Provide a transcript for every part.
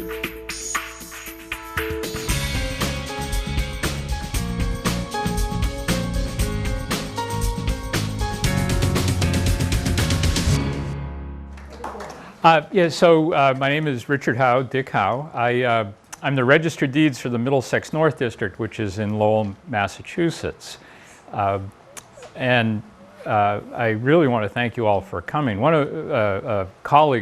My name is Richard Howe, Dick Howe. I'm the Registrar of Deeds for the Middlesex North District, which is in Lowell, Massachusetts. I really want to thank you all for coming. A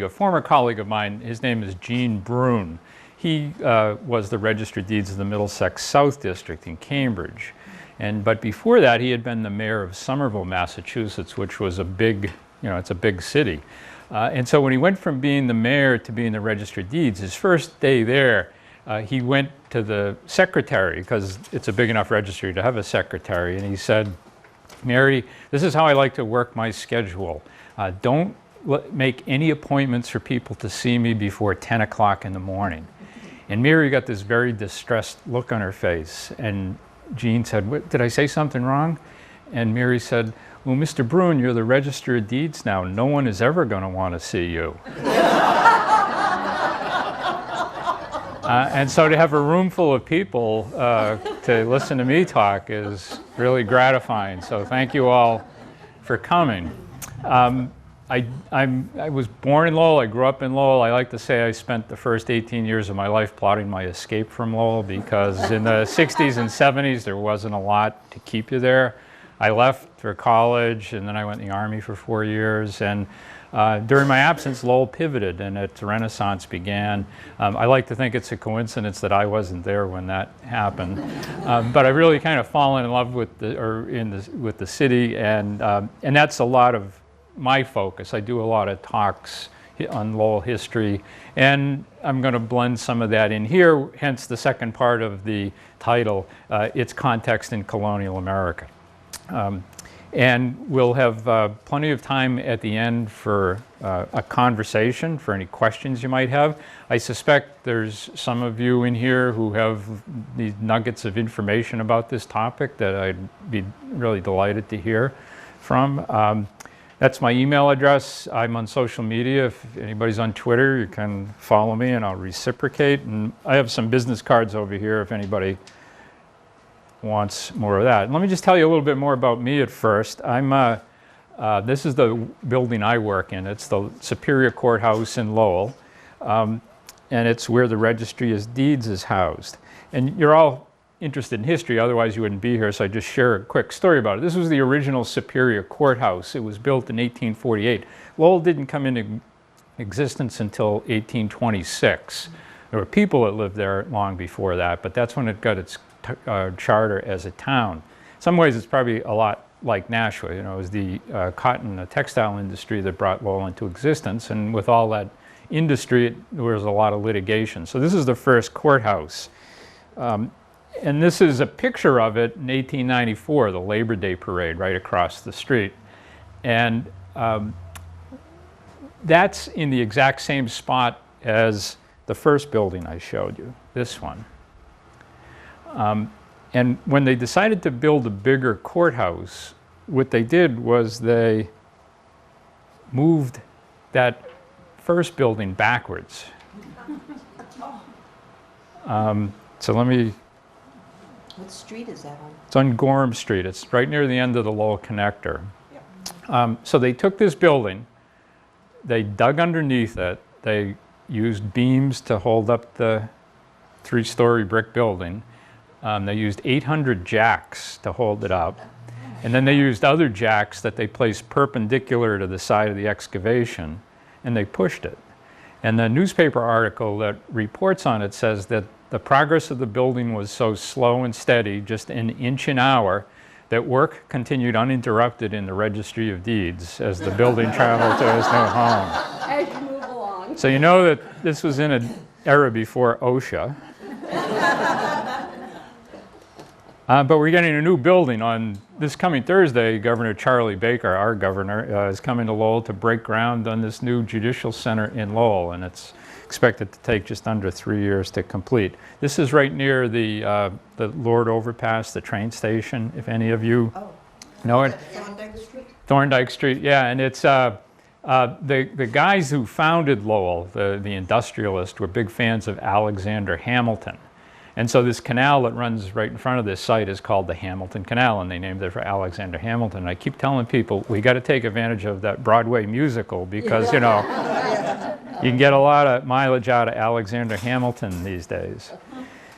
former colleague of mine, his name is Gene Brune. He was the Registrar of Deeds of the Middlesex South District in Cambridge. But before that, he had been the mayor of Somerville, Massachusetts, which was a big, it's a big city. And so when he went from being the mayor to being the Registrar of Deeds, his first day there, he went to the secretary, because it's a big enough registry to have a secretary, and he said, "Mary, this is how I like to work my schedule. Don't make any appointments for people to see me before 10 o'clock in the morning." And Mary got this very distressed look on her face, and Gene said, "Did I say something wrong?" And Mary said, "Well, Mr. Brune, you're the Registrar of Deeds now. No one is ever going to want to see you." And so to have a room full of people to listen to me talk is really gratifying. So thank you all for coming. I was born in Lowell. I grew up in Lowell. I like to say I spent the first 18 years of my life plotting my escape from Lowell, because in the 60s and 70s there wasn't a lot to keep you there. I left for college, and then I went in the Army for 4 years. And during my absence, Lowell pivoted, and its renaissance began. I like to think it's a coincidence that I wasn't there when that happened. But I've really kind of fallen in love with the city, and that's a lot of my focus. I do a lot of talks on Lowell history, and I'm going to blend some of that in here, hence the second part of the title, its context in colonial America. And we'll have plenty of time at the end for a conversation, for any questions you might have. I suspect there's some of you in here who have these nuggets of information about this topic that I'd be really delighted to hear from. That's my email address. I'm on social media. If anybody's on Twitter, you can follow me and I'll reciprocate. And I have some business cards over here if anybody wants more of that. Let me just tell you a little bit more about me at first. This is the building I work in. It's the Superior Courthouse in Lowell, and it's where the Registry of Deeds is housed. And you're all interested in history, otherwise you wouldn't be here, so I just share a quick story about it. This was the original Superior Courthouse. It was built in 1848. Lowell didn't come into existence until 1826. There were people that lived there long before that, but that's when it got its charter as a town. In some ways it's probably a lot like Nashua. It was the cotton and textile industry that brought Lowell into existence, and with all that industry there was a lot of litigation. So this is the first courthouse. And this is a picture of it in 1894, the Labor Day parade right across the street. And that's in the exact same spot as the first building I showed you, this one. And when they decided to build a bigger courthouse, what they did was they moved that first building backwards. So let me... What street is that on? It's on Gorham Street. It's right near the end of the Lowell Connector. Yep. So they took this building, they dug underneath it, they used beams to hold up the 3-story brick building. They used 800 jacks to hold it up. And then they used other jacks that they placed perpendicular to the side of the excavation, and they pushed it. And the newspaper article that reports on it says that the progress of the building was so slow and steady, just an inch an hour, that work continued uninterrupted in the Registry of Deeds as the building traveled to its new home. As you move along. So you know that this was in an era before OSHA. But we're getting a new building on this coming Thursday. Governor Charlie Baker, our governor, is coming to Lowell to break ground on this new judicial center in Lowell, and it's expected to take just under 3 years to complete. This is right near the Lord Overpass, the train station, if any of you know it. Thorndike Street? Thorndike Street, yeah, and it's The guys who founded Lowell, the industrialists, were big fans of Alexander Hamilton. And so this canal that runs right in front of this site is called the Hamilton Canal, and they named it for Alexander Hamilton. And I keep telling people, we got to take advantage of that Broadway musical because, you know, you can get a lot of mileage out of Alexander Hamilton these days.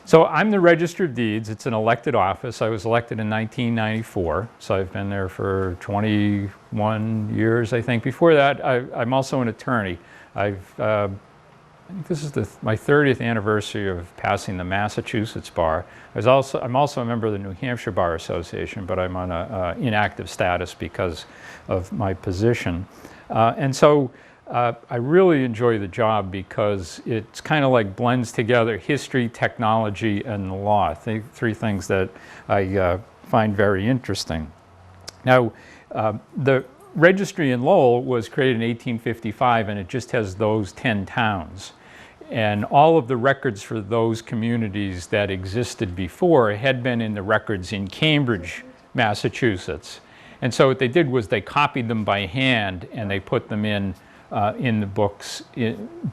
So I'm the Registrar of Deeds. It's an elected office. I was elected in 1994, so I've been there for 21 years, I think. Before that, I'm also an attorney. I think this is my 30th anniversary of passing the Massachusetts bar. I'm also a member of the New Hampshire Bar Association, but I'm on an inactive status because of my position. And so I really enjoy the job because it's kind of like blends together history, technology, and the law. Three things that I find very interesting. Now, the registry in Lowell was created in 1855, and it just has those 10 towns. And all of the records for those communities that existed before had been in the records in Cambridge, Massachusetts. And so what they did was they copied them by hand and they put them in the books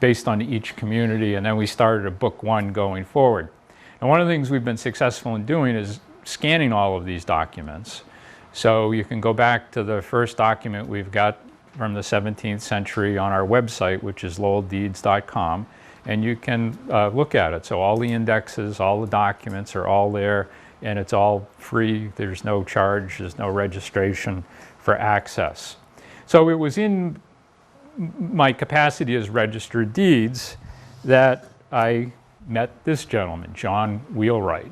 based on each community, and then we started a book one going forward. And one of the things we've been successful in doing is scanning all of these documents. So you can go back to the first document we've got from the 17th century on our website, which is lowelldeeds.com, and you can look at it. So all the indexes, all the documents are all there, and it's all free. There's no charge, there's no registration for access. So it was in my capacity as Registrar of Deeds that I met this gentleman, John Wheelwright,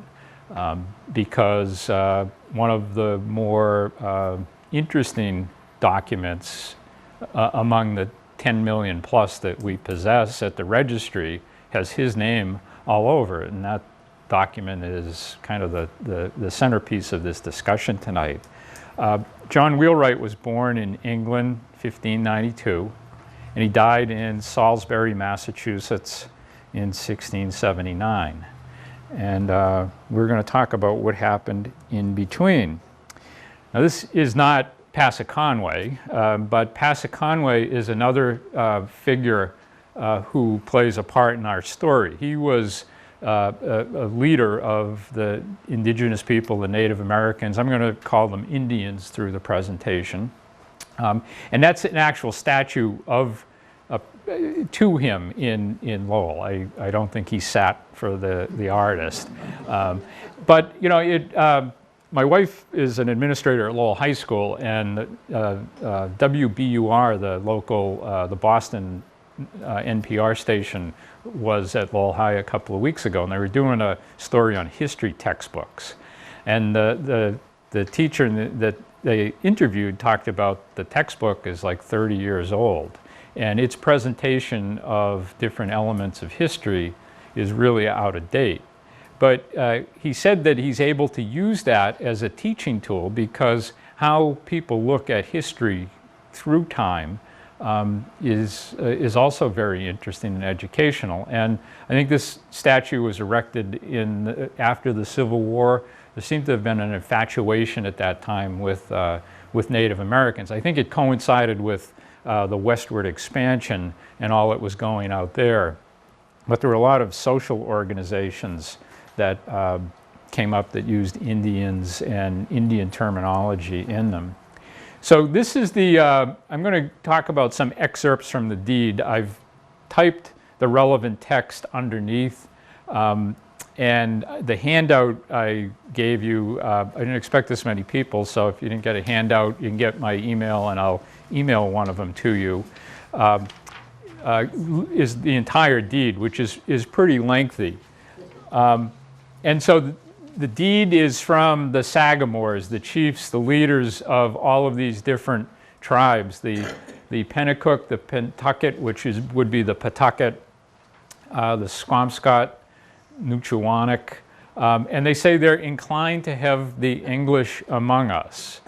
because one of the more interesting documents among the 10 million plus that we possess at the registry has his name all over it, and that document is kind of the centerpiece of this discussion tonight. John Wheelwright was born in England, 1592, and he died in Salisbury, Massachusetts in 1679. And we're going to talk about what happened in between. Now, this is not Passaconway, but Passaconway is another figure who plays a part in our story. He was a leader of the indigenous people, the Native Americans. I'm going to call them Indians through the presentation. And that's an actual statue of to him in Lowell. I don't think he sat for the artist. But, you know, my wife is an administrator at Lowell High School, and WBUR, the local, the Boston NPR station, was at Lowell High a couple of weeks ago, and they were doing a story on history textbooks. And the teacher that they interviewed talked about the textbook is like 30 years old, and its presentation of different elements of history is really out of date. But he said that he's able to use that as a teaching tool because how people look at history through time is also very interesting and educational. And I think this statue was erected after the Civil War. There seemed to have been an infatuation at that time with Native Americans. I think it coincided with the westward expansion and all that was going out there. But there were a lot of social organizations that came up that used Indians and Indian terminology in them. So this is I'm going to talk about some excerpts from the deed. I've typed the relevant text underneath, and the handout I gave you, I didn't expect this many people, so if you didn't get a handout, you can get my email and I'll email one of them to you, is the entire deed, which is pretty lengthy. And so the deed is from the Sagamores, the chiefs, the leaders of all of these different tribes, the Pennacook, the Pentucket, which would be the Pawtucket, the Squamscott, Nuchuanik, and they say they're inclined to have the English among us.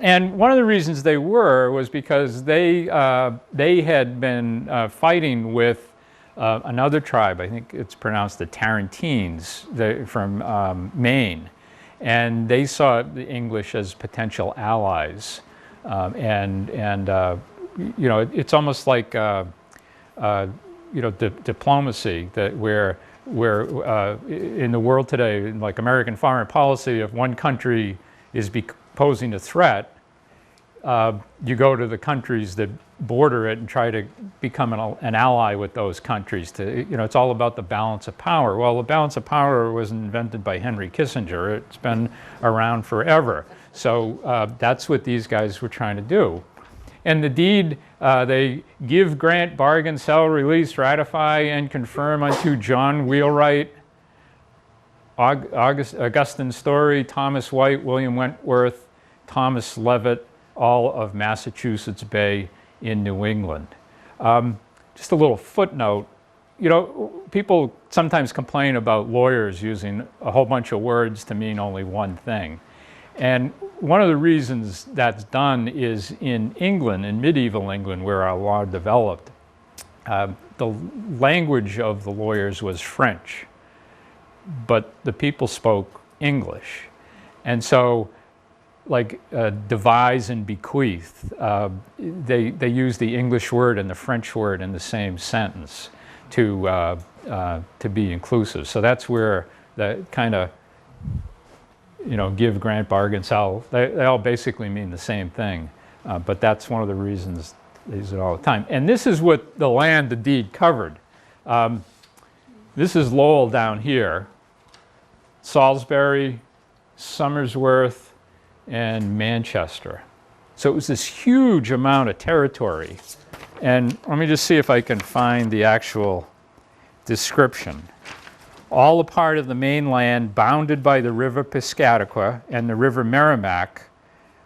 And one of the reasons they was because they had been fighting with another tribe. I think it's pronounced the Tarantines from Maine, and they saw the English as potential allies, and it's almost like diplomacy, that where in the world today, like American foreign policy, if one country is posing a threat, you go to the countries that border it and try to become an ally with those countries. It's all about the balance of power. Well, the balance of power was invented by Henry Kissinger. It's been around forever. So that's what these guys were trying to do. And the deed, they give, grant, bargain, sell, release, ratify, and confirm unto John Wheelwright, Augustine Story, Thomas White, William Wentworth, Thomas Leavitt, all of Massachusetts Bay in New England. Just a little footnote. People sometimes complain about lawyers using a whole bunch of words to mean only one thing. And one of the reasons that's done is in England, in medieval England, where our law developed, the language of the lawyers was French, but the people spoke English. And so, like devise and bequeath, they use the English word and the French word in the same sentence to be inclusive. So that's where the kind of give, grant, bargain, sell, they all basically mean the same thing. But that's one of the reasons they use it all the time. And this is what the land the deed covered. This is Lowell down here, Salisbury, Somersworth, and Manchester. So it was this huge amount of territory. And let me just see if I can find the actual description. All a part of the mainland bounded by the river Piscataqua and the river Merrimack,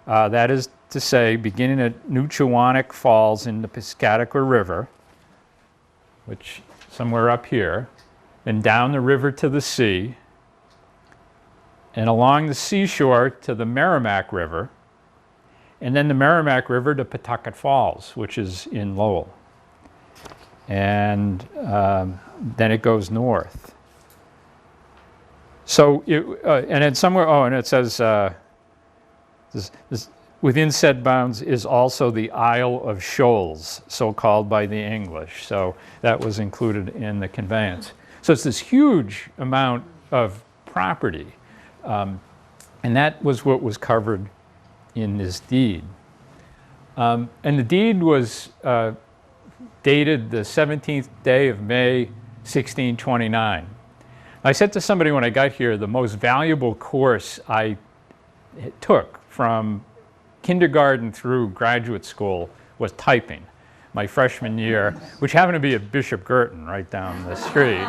that is to say, beginning at Nuchawannock Falls in the Piscataqua River, which somewhere up here, and down the river to the sea, and along the seashore to the Merrimack River, and then the Merrimack River to Pawtucket Falls, which is in Lowell. And then it goes north. So, and then somewhere, and it says, within said bounds is also the Isle of Shoals, so called by the English. So that was included in the conveyance. So it's this huge amount of property. And that was what was covered in this deed. And the deed was dated the 17th day of May, 1629. I said to somebody when I got here, the most valuable course I took from kindergarten through graduate school was typing, my freshman year, which happened to be at Bishop Girton right down the street.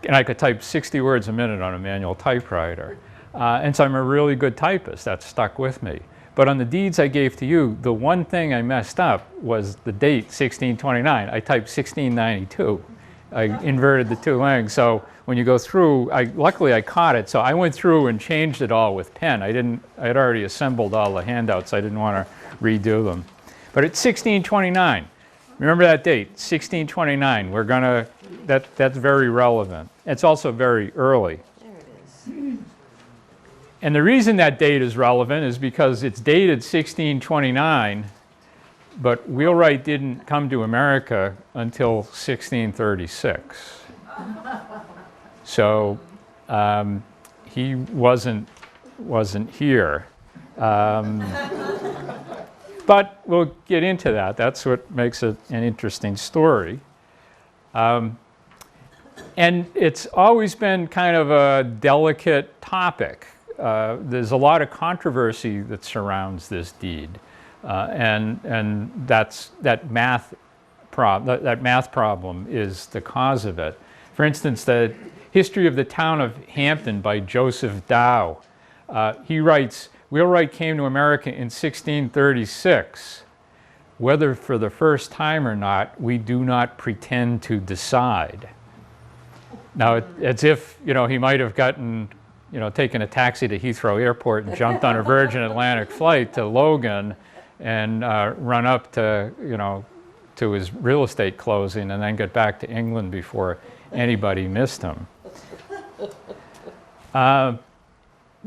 And I could type 60 words a minute on a manual typewriter. And so I'm a really good typist. That stuck with me. But on the deeds I gave to you, the one thing I messed up was the date, 1629. I typed 1692. I inverted the two legs. So when you go through, luckily I caught it. So I went through and changed it all with pen. I had already assembled all the handouts. I didn't want to redo them. But it's 1629. Remember that date, 1629. We're gonna, that's very relevant. It's also very early. There it is. And the reason that date is relevant is because it's dated 1629, but Wheelwright didn't come to America until 1636. So he wasn't here. But we'll get into that. That's what makes it an interesting story. And it's always been kind of a delicate topic. There's a lot of controversy that surrounds this deed. And that math problem is the cause of it. For instance, the History of the Town of Hampton by Joseph Dow. He writes, Wheelwright came to America in 1636. Whether for the first time or not, we do not pretend to decide. Now, it's if, he might have gotten, taken a taxi to Heathrow Airport and jumped on a Virgin Atlantic flight to Logan and run up to, to his real estate closing and then get back to England before anybody missed him.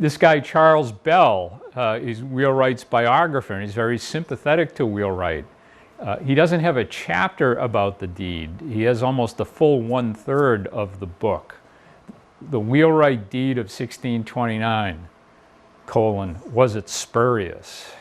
This guy, Charles Bell, is Wheelwright's biographer, and he's very sympathetic to Wheelwright. He doesn't have a chapter about the deed. He has almost the full 1/3 of the book. The Wheelwright Deed of 1629, was it spurious?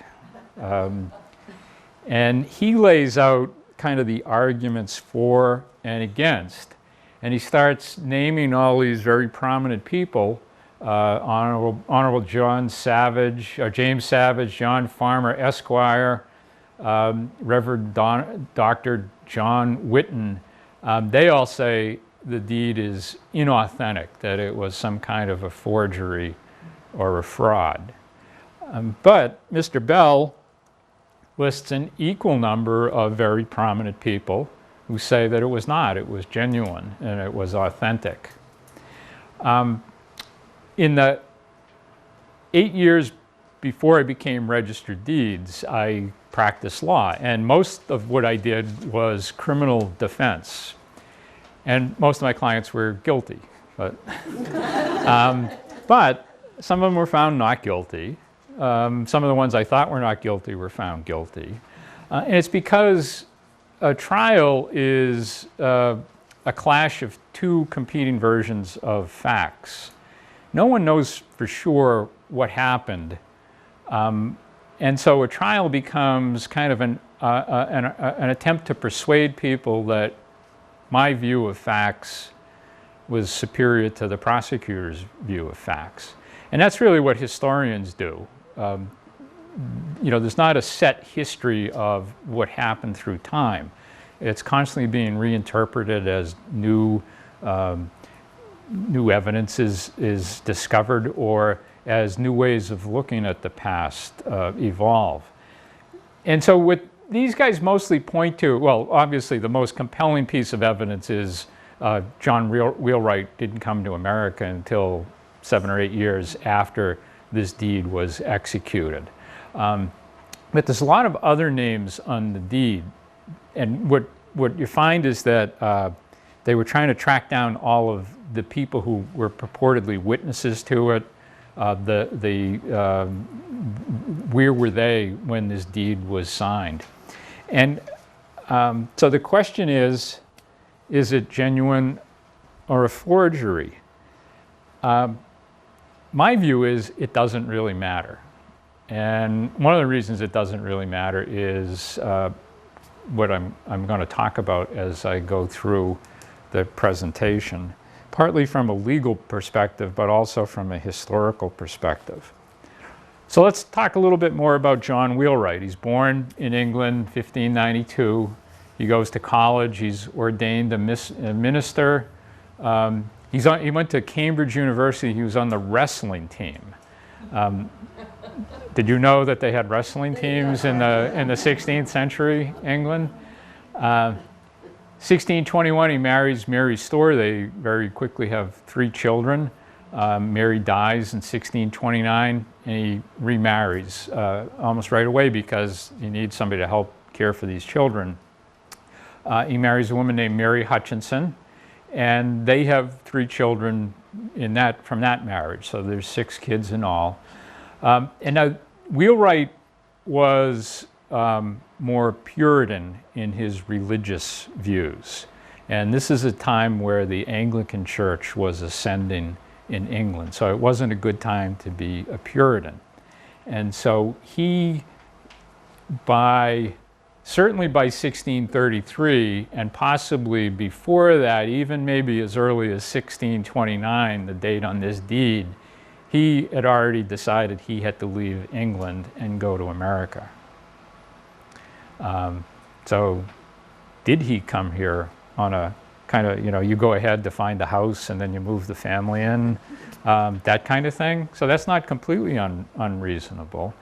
And he lays out kind of the arguments for and against. And he starts naming all these very prominent people, Honorable James Savage, John Farmer, Esquire, Reverend Dr. John Whitten. They all say the deed is inauthentic, that it was some kind of a forgery or a fraud. But Mr. Bell lists an equal number of very prominent people who say that it was not, it was genuine and it was authentic. In the 8 years before I became Register of Deeds, I practiced law, and most of what I did was criminal defense. And most of my clients were guilty, but some of them were found not guilty. Some of the ones I thought were not guilty were found guilty. And it's because a trial is a clash of two competing versions of facts. No one knows for sure what happened. And so a trial becomes kind of an attempt to persuade people that my view of facts was superior to the prosecutor's view of facts. And that's really what historians do. There's not a set history of what happened through time. It's constantly being reinterpreted as new evidence is discovered, or as new ways of looking at the past evolve. And so what these guys mostly point to, well, obviously the most compelling piece of evidence is John Wheelwright didn't come to America until 7 or 8 years after this deed was executed. But there's a lot of other names on the deed. And what you find is that they were trying to track down all of the people who were purportedly witnesses to it. Where were they when this deed was signed? And so the question is it genuine or a forgery? My view is it doesn't really matter. And one of the reasons it doesn't really matter is what I'm going to talk about as I go through the presentation, partly from a legal perspective, but also from a historical perspective. So let's talk a little bit more about John Wheelwright. He's born in England, 1592. He goes to college. He's ordained a minister. He went to Cambridge University. He was on the wrestling team. Did you know that they had wrestling teams in the 16th century England? 1621, he marries Mary Storr. They very quickly have 3 children. Mary dies in 1629, and he remarries almost right away because he needs somebody to help care for these children. He marries a woman named Mary Hutchinson, and they have 3 children from that marriage. So there's 6 kids in all. And now Wheelwright was more Puritan in his religious views. And this is a time where the Anglican Church was ascending in England. So it wasn't a good time to be a Puritan. And so he, certainly by 1633, and possibly before that, even maybe as early as 1629, the date on this deed, he had already decided he had to leave England and go to America. So did he come here on a kind of, you go ahead to find a house and then you move the family in, that kind of thing? So that's not completely unreasonable.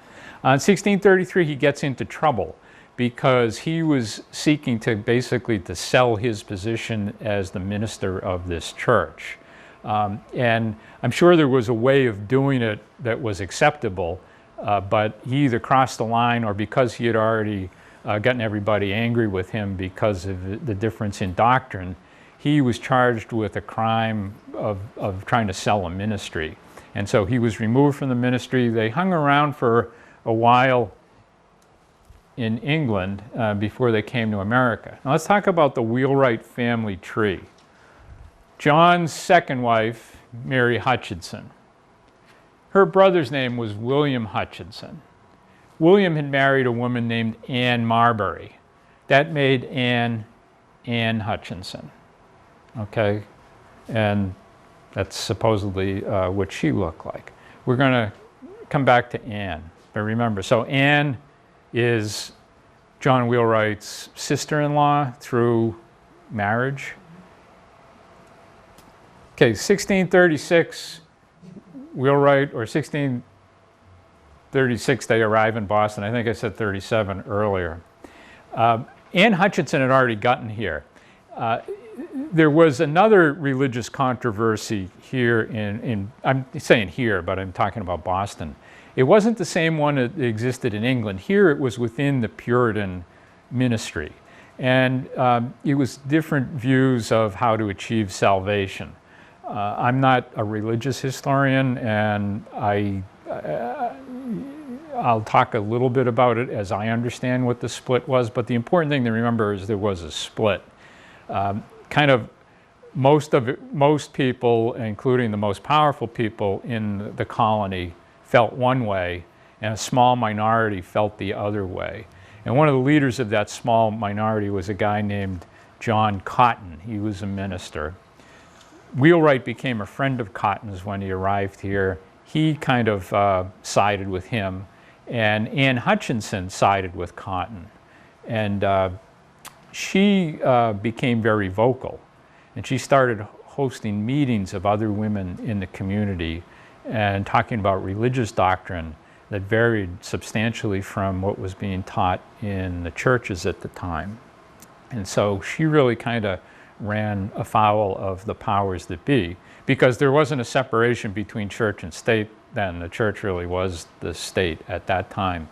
In 1633, he gets into trouble because he was seeking to basically to sell his position as the minister of this church. And I'm sure there was a way of doing it that was acceptable, but he either crossed the line or because he had already gotten everybody angry with him because of the difference in doctrine, he was charged with a crime of trying to sell a ministry. And so he was removed from the ministry. They hung around for a while in England before they came to America. Now let's talk about the Wheelwright family tree. John's second wife, Mary Hutchinson. Her brother's name was William Hutchinson. William had married a woman named Anne Marbury. That made Anne Hutchinson, okay? And that's supposedly what she looked like. We're going to come back to Anne, but remember, so Anne is John Wheelwright's sister-in-law through marriage. Okay, 1636, Wheelwright, or 1636, they arrive in Boston. I think I said 37 earlier. Anne Hutchinson had already gotten here. There was another religious controversy here I'm saying here, but I'm talking about Boston. It wasn't the same one that existed in England. Here it was within the Puritan ministry. And it was different views of how to achieve salvation. I'm not a religious historian, and I'll talk a little bit about it as I understand what the split was, but the important thing to remember is there was a split. Kind of most people, including the most powerful people in the colony, felt one way, and a small minority felt the other way. And one of the leaders of that small minority was a guy named John Cotton. He was a minister. Wheelwright became a friend of Cotton's when he arrived here. He kind of sided with him, and Anne Hutchinson sided with Cotton. And she became very vocal, and she started hosting meetings of other women in the community and talking about religious doctrine that varied substantially from what was being taught in the churches at the time. And so she really kind of ran afoul of the powers that be, because there wasn't a separation between church and state then. The church really was the state at that time.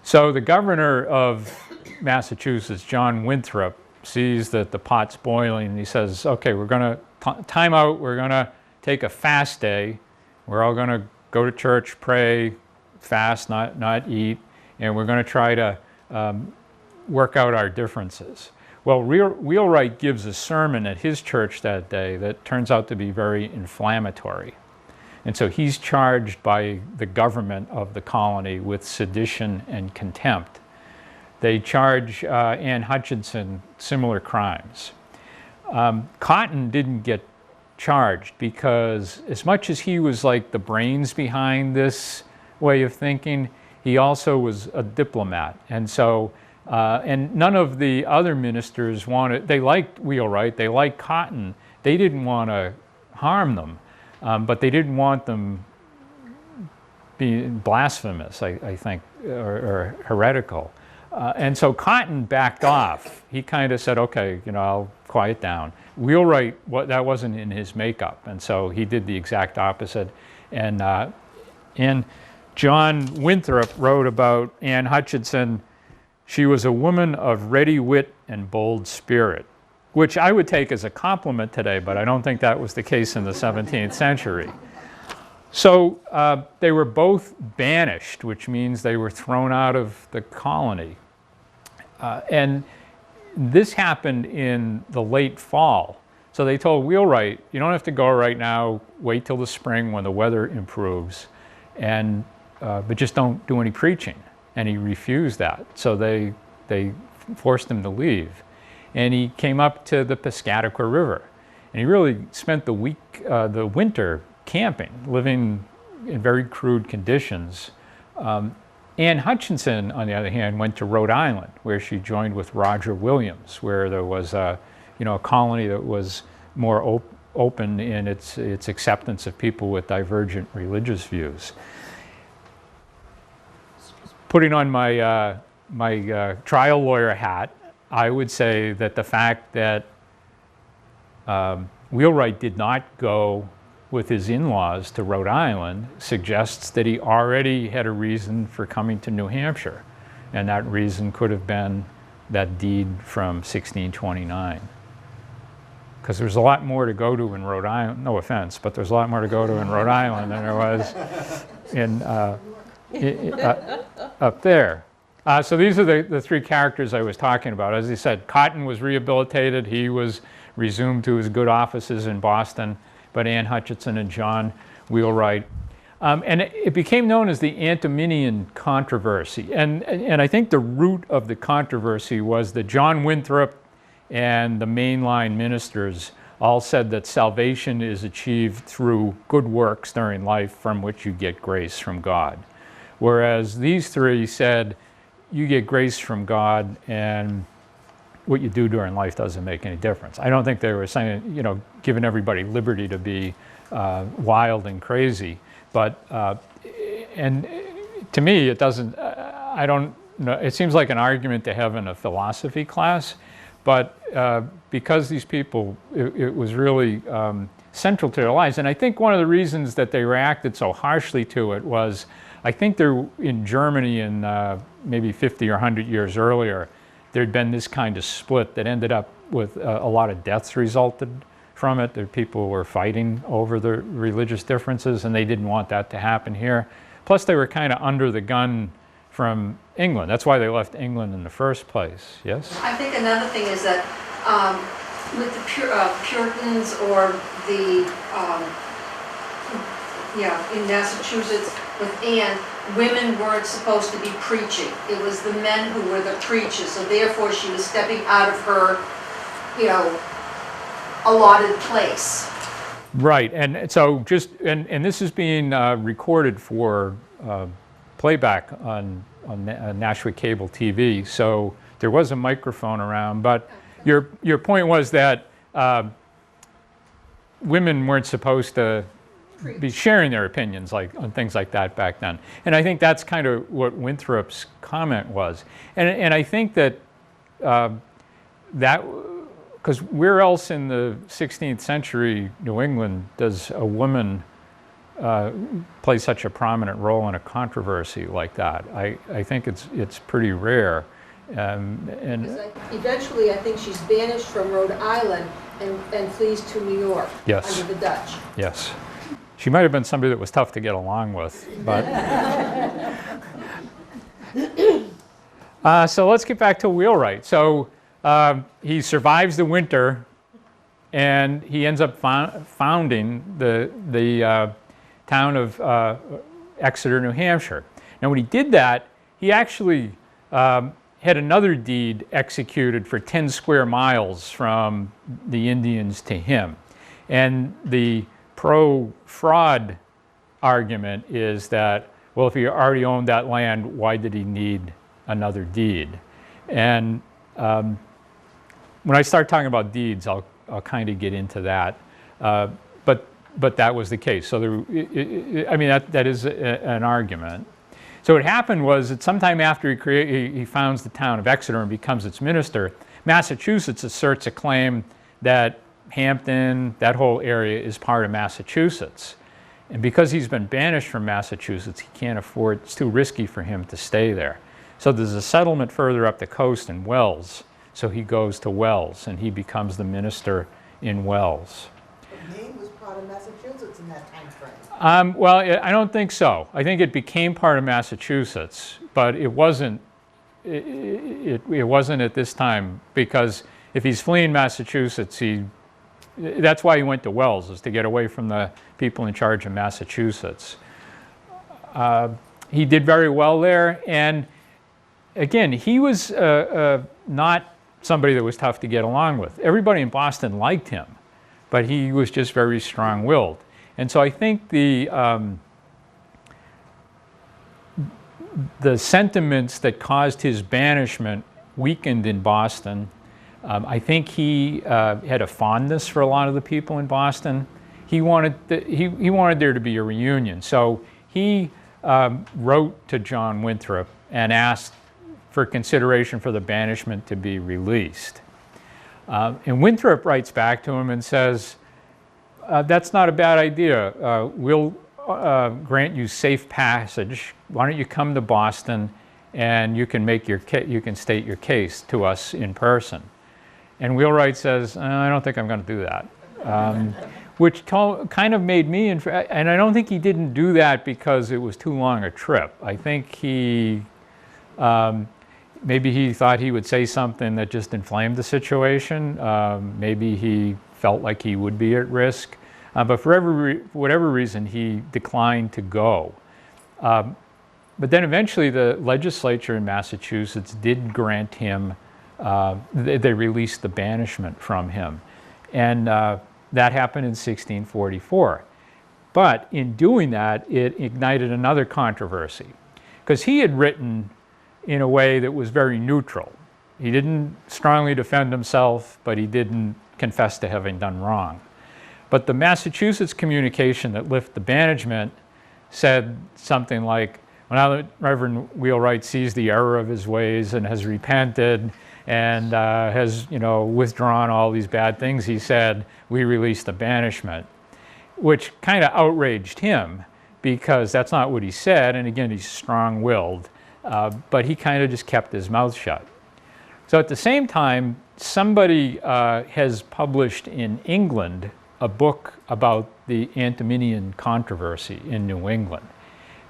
So the governor of Massachusetts, John Winthrop, sees that the pot's boiling, and he says, okay, we're going to time out, we're going to take a fast day, we're all going to go to church, pray, fast, not eat, and we're going to try to work out our differences. Well, Wheelwright gives a sermon at his church that day that turns out to be very inflammatory. And so he's charged by the government of the colony with sedition and contempt. They charge Anne Hutchinson similar crimes. Cotton didn't get charged because as much as he was like the brains behind this way of thinking, he also was a diplomat. And so and none of the other ministers wanted, they liked Wheelwright, they liked Cotton, they didn't want to harm them, but they didn't want them being blasphemous, I think, or heretical. And so Cotton backed off. He kind of said, okay, I'll quiet down. Wheelwright, that wasn't in his makeup, and so he did the exact opposite. And John Winthrop wrote about Anne Hutchinson, she was a woman of ready wit and bold spirit, which I would take as a compliment today, but I don't think that was the case in the 17th century. So they were both banished, which means they were thrown out of the colony. And this happened in the late fall. So they told Wheelwright, you don't have to go right now, wait till the spring when the weather improves, but just don't do any preaching. And he refused that. So they forced him to leave. And he came up to the Piscataqua River. And he really spent the winter camping, living in very crude conditions. Anne Hutchinson, on the other hand, went to Rhode Island, where she joined with Roger Williams, where there was a colony that was more open in its acceptance of people with divergent religious views. Putting on my trial lawyer hat, I would say that the fact that Wheelwright did not go with his in-laws to Rhode Island suggests that he already had a reason for coming to New Hampshire, and that reason could have been that deed from 1629. because there's a lot more to go to in Rhode Island. No offense, but there's a lot more to go to in Rhode Island than there was up there. So these are the three characters I was talking about. As I said, Cotton was rehabilitated. He was resumed to his good offices in Boston, but Anne Hutchinson and John Wheelwright. And it became known as the Antinomian Controversy. And I think the root of the controversy was that John Winthrop and the mainline ministers all said that salvation is achieved through good works during life from which you get grace from God. Whereas these three said, you get grace from God and what you do during life doesn't make any difference. I don't think they were saying, you know, giving everybody liberty to be wild and crazy. But, and to me, it doesn't, I don't know, it seems like an argument to have in a philosophy class, but because these people, it was really central to their lives. And I think one of the reasons that they reacted so harshly to it was, I think there in Germany in maybe 50 or 100 years earlier, there'd been this kind of split that ended up with a lot of deaths resulted from it. That people were fighting over the religious differences, and they didn't want that to happen here. Plus, they were kind of under the gun from England. That's why they left England in the first place. Yes? I think another thing is that with the Puritans or the, in Massachusetts with Anne, women weren't supposed to be preaching. It was the men who were the preachers, so therefore she was stepping out of her, you know, allotted place. Right, and so just, and this is being recorded for playback on Nashua cable TV, so there was a microphone around, but your point was that women weren't supposed to be sharing their opinions like on things like that back then. And I think that's kind of what Winthrop's comment was. And I think that because where else in the 16th century New England does a woman play such a prominent role in a controversy like that? I think it's pretty rare. And Eventually, I think she's banished from Rhode Island and flees to New York. Yes. Under the Dutch. Yes. She might have been somebody that was tough to get along with, but. So let's get back to Wheelwright. So he survives the winter, and he ends up founding the town of Exeter, New Hampshire. Now, when he did that, he actually had another deed executed for 10 square miles from the Indians to him. And the pro-fraud argument is that, well, if he already owned that land, why did he need another deed? And when I start talking about deeds, I'll kind of get into that. But that was the case. So I mean, that is an argument. So what happened was that sometime after he founds the town of Exeter and becomes its minister, Massachusetts asserts a claim that Hampton, that whole area, is part of Massachusetts. And because he's been banished from Massachusetts, he can't afford, it's too risky for him to stay there. So there's a settlement further up the coast in Wells. So he goes to Wells, and he becomes the minister in Wells. Maine was part of Massachusetts in that time frame. Well, I don't think so. I think it became part of Massachusetts, but it wasn't. It wasn't at this time, because if he's fleeing Massachusetts, that's why he went to Wells, is to get away from the people in charge of Massachusetts. He did very well there, and again, he was not somebody that was tough to get along with. Everybody in Boston liked him, but he was just very strong-willed. And so I think the sentiments that caused his banishment weakened in Boston. I think he had a fondness for a lot of the people in Boston. He wanted there to be a reunion. So he wrote to John Winthrop and asked for consideration for the banishment to be released. And Winthrop writes back to him and says, that's not a bad idea. We'll grant you safe passage. Why don't you come to Boston and you can make you can state your case to us in person. And Wheelwright says, I don't think I'm going to do that. Which kind of made me, and I don't think he didn't do that because it was too long a trip. I think maybe he thought he would say something that just inflamed the situation. Maybe he felt like he would be at risk. But for whatever reason, he declined to go. But then eventually the legislature in Massachusetts did grant him, they released the banishment from him. And that happened in 1644. But in doing that, it ignited another controversy. Because he had written in a way that was very neutral. He didn't strongly defend himself, but he didn't confess to having done wrong. But the Massachusetts communication that lifted the banishment said something like, well, now that Reverend Wheelwright sees the error of his ways and has repented and has, withdrawn all these bad things he said, we release the banishment, which kind of outraged him because that's not what he said. And again, he's strong-willed, but he kind of just kept his mouth shut. So at the same time, somebody has published in England a book about the Antinomian Controversy in New England.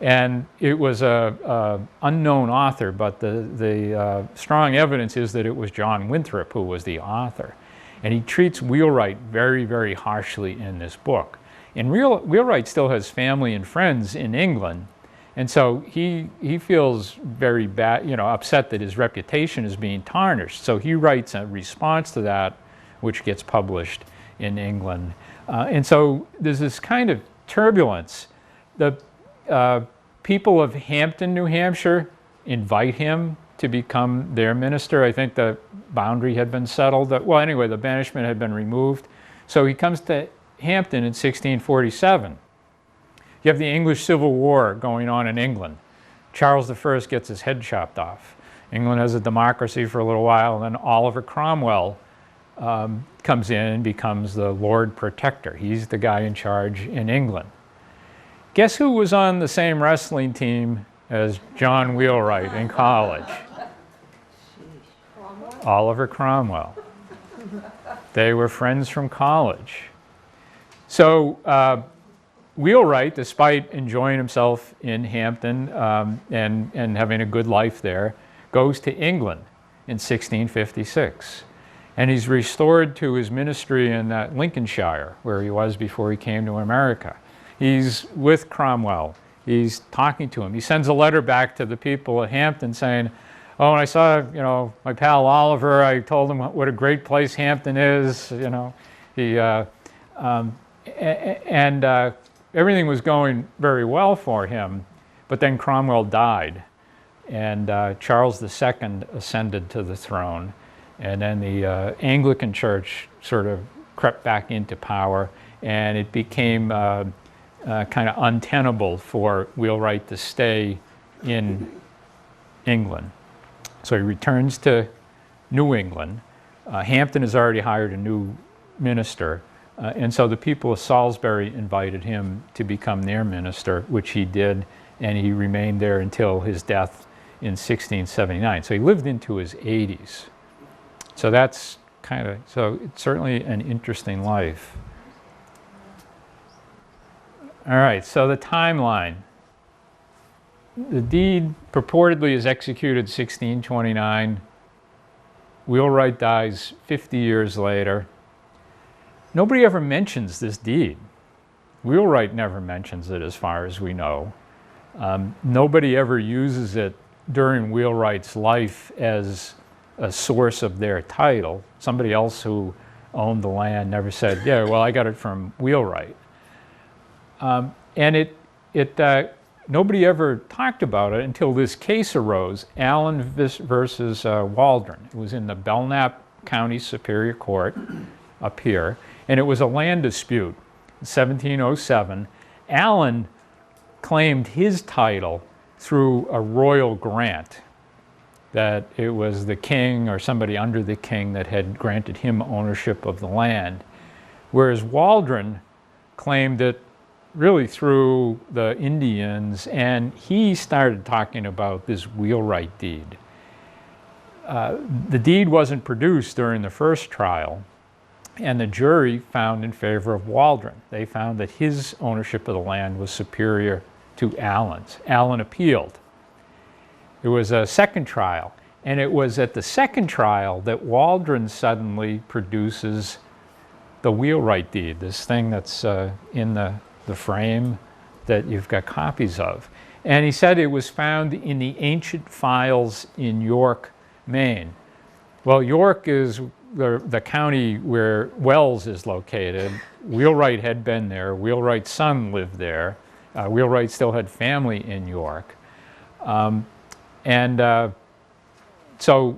And it was a unknown author, but the strong evidence is that it was John Winthrop who was the author. And he treats Wheelwright very, very harshly in this book. And Wheelwright still has family and friends in England, and so he feels very bad, upset that his reputation is being tarnished. So he writes a response to that, which gets published in England. And so there's this kind of turbulence. The people of Hampton, New Hampshire, invite him to become their minister. I think the boundary had been settled. Well, anyway, the banishment had been removed. So he comes to Hampton in 1647. You have the English Civil War going on in England. Charles I gets his head chopped off. England has a democracy for a little while, and then Oliver Cromwell comes in and becomes the Lord Protector. He's the guy in charge in England. Guess who was on the same wrestling team as John Wheelwright in college? Oliver Cromwell. They were friends from college. So Wheelwright, despite enjoying himself in Hampton and having a good life there, goes to England in 1656. And he's restored to his ministry in Lincolnshire, where he was before he came to America. He's with Cromwell. He's talking to him. He sends a letter back to the people at Hampton saying, oh, when I saw, my pal Oliver, I told him what a great place Hampton is, everything was going very well for him. But then Cromwell died, and Charles II ascended to the throne. And then the Anglican Church sort of crept back into power, and it became kind of untenable for Wheelwright to stay in England. So he returns to New England. Hampton has already hired a new minister, and so the people of Salisbury invited him to become their minister, which he did, and he remained there until his death in 1679. So he lived into his 80s. So that's so it's certainly an interesting life. All right, so the timeline. The deed purportedly is executed 1629. Wheelwright dies 50 years later. Nobody ever mentions this deed. Wheelwright never mentions it as far as we know. Nobody ever uses it during Wheelwright's life as a source of their title. Somebody else who owned the land never said, yeah, well, I got it from Wheelwright. And nobody ever talked about it until this case arose, Allen versus Waldron. It was in the Belknap County Superior Court up here, and it was a land dispute. In 1707, Allen claimed his title through a royal grant, that it was the king or somebody under the king that had granted him ownership of the land, whereas Waldron claimed it really through the Indians, and he started talking about this Wheelwright deed. The deed wasn't produced during the first trial, and the jury found in favor of Waldron. They found that his ownership of the land was superior to Allen's. Allen appealed. There was a second trial, and it was at the second trial that Waldron suddenly produces the Wheelwright Deed, this thing that's in the frame that you've got copies of. And he said it was found in the ancient files in York, Maine. Well, York is the county where Wells is located. Wheelwright had been there. Wheelwright's son lived there. Wheelwright still had family in York. So,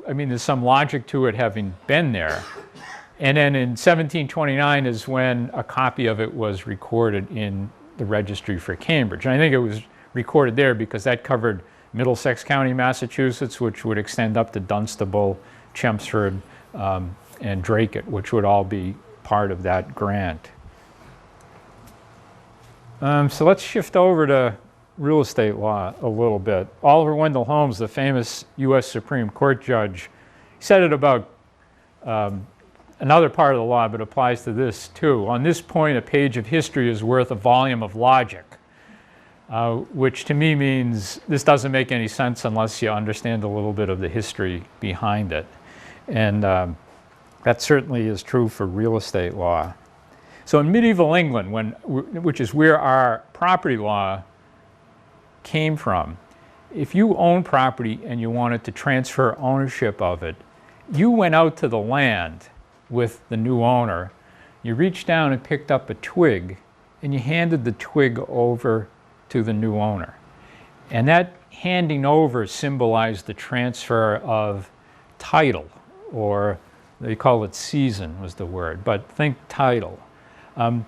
I mean, there's some logic to it having been there. And then in 1729 is when a copy of it was recorded in the registry for Cambridge. And I think it was recorded there because that covered Middlesex County, Massachusetts, which would extend up to Dunstable, Chelmsford, and Dracut, which would all be part of that grant. So let's shift over to real estate law a little bit. Oliver Wendell Holmes, the famous U.S. Supreme Court judge, said it about another part of the law, but applies to this too. On this point, a page of history is worth a volume of logic, which to me means this doesn't make any sense unless you understand a little bit of the history behind it. And that certainly is true for real estate law. So in medieval England, which is where our property law came from, if you own property and you wanted to transfer ownership of it, you went out to the land with the new owner, you reached down and picked up a twig, and you handed the twig over to the new owner. And that handing over symbolized the transfer of title, or they call it season was the word, but think title.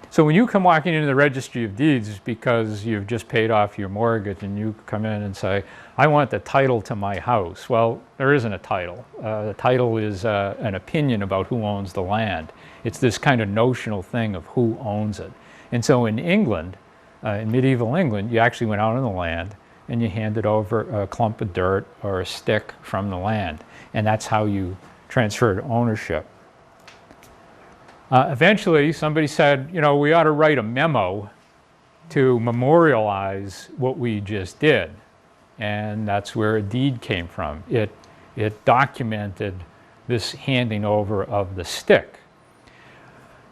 So when you come walking into the Registry of Deeds, it's because you've just paid off your mortgage and you come in and say, I want the title to my house. Well, there isn't a title. The title is an opinion about who owns the land. It's this kind of notional thing of who owns it. And so in England, in medieval England, you actually went out on the land and you handed over a clump of dirt or a stick from the land. And that's how you transferred ownership. Eventually, somebody said, you know, we ought to write a memo to memorialize what we just did. And that's where a deed came from. It documented this handing over of the stick.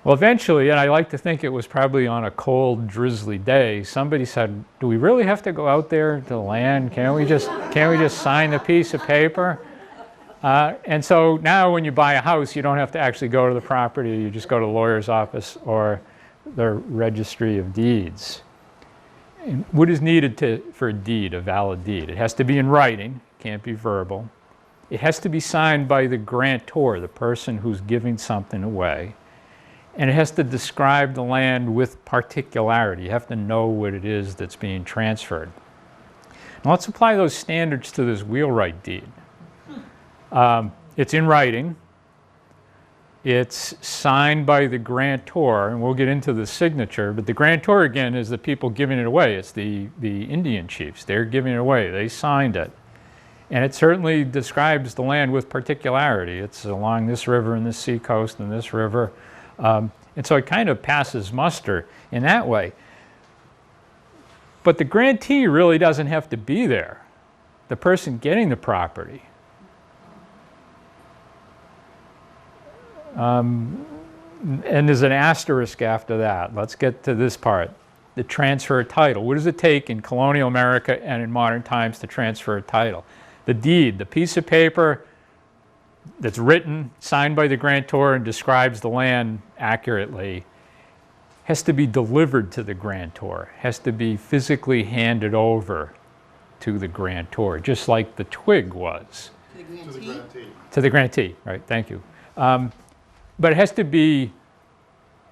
Well, eventually, and I like to think it was probably on a cold, drizzly day, somebody said, do we really have to go out there to the land? Can't we just sign a piece of paper? And so now when you buy a house, you don't have to actually go to the property. You just go to the lawyer's office or the Registry of Deeds. And what is needed for a deed, a valid deed? It has to be in writing, can't be verbal. It has to be signed by the grantor, the person who's giving something away. And it has to describe the land with particularity. You have to know what it is that's being transferred. Now let's apply those standards to this Wheelwright Deed. It's in writing. It's signed by the grantor, and we'll get into the signature, but the grantor, again, is the people giving it away. It's the Indian chiefs. They're giving it away. They signed it. And it certainly describes the land with particularity. It's along this river and this sea coast and this river. And so it kind of passes muster in that way. But the grantee really doesn't have to be there. The person getting the property. And there's an asterisk after that. Let's get to this part. The transfer of title. What does it take in colonial America and in modern times to transfer a title? The deed, the piece of paper that's written, signed by the grantor and describes the land accurately, has to be delivered to the grantor, has to be physically handed over to the grantor, just like the twig was. To the grantee? To the grantee, right, thank you. But it has to be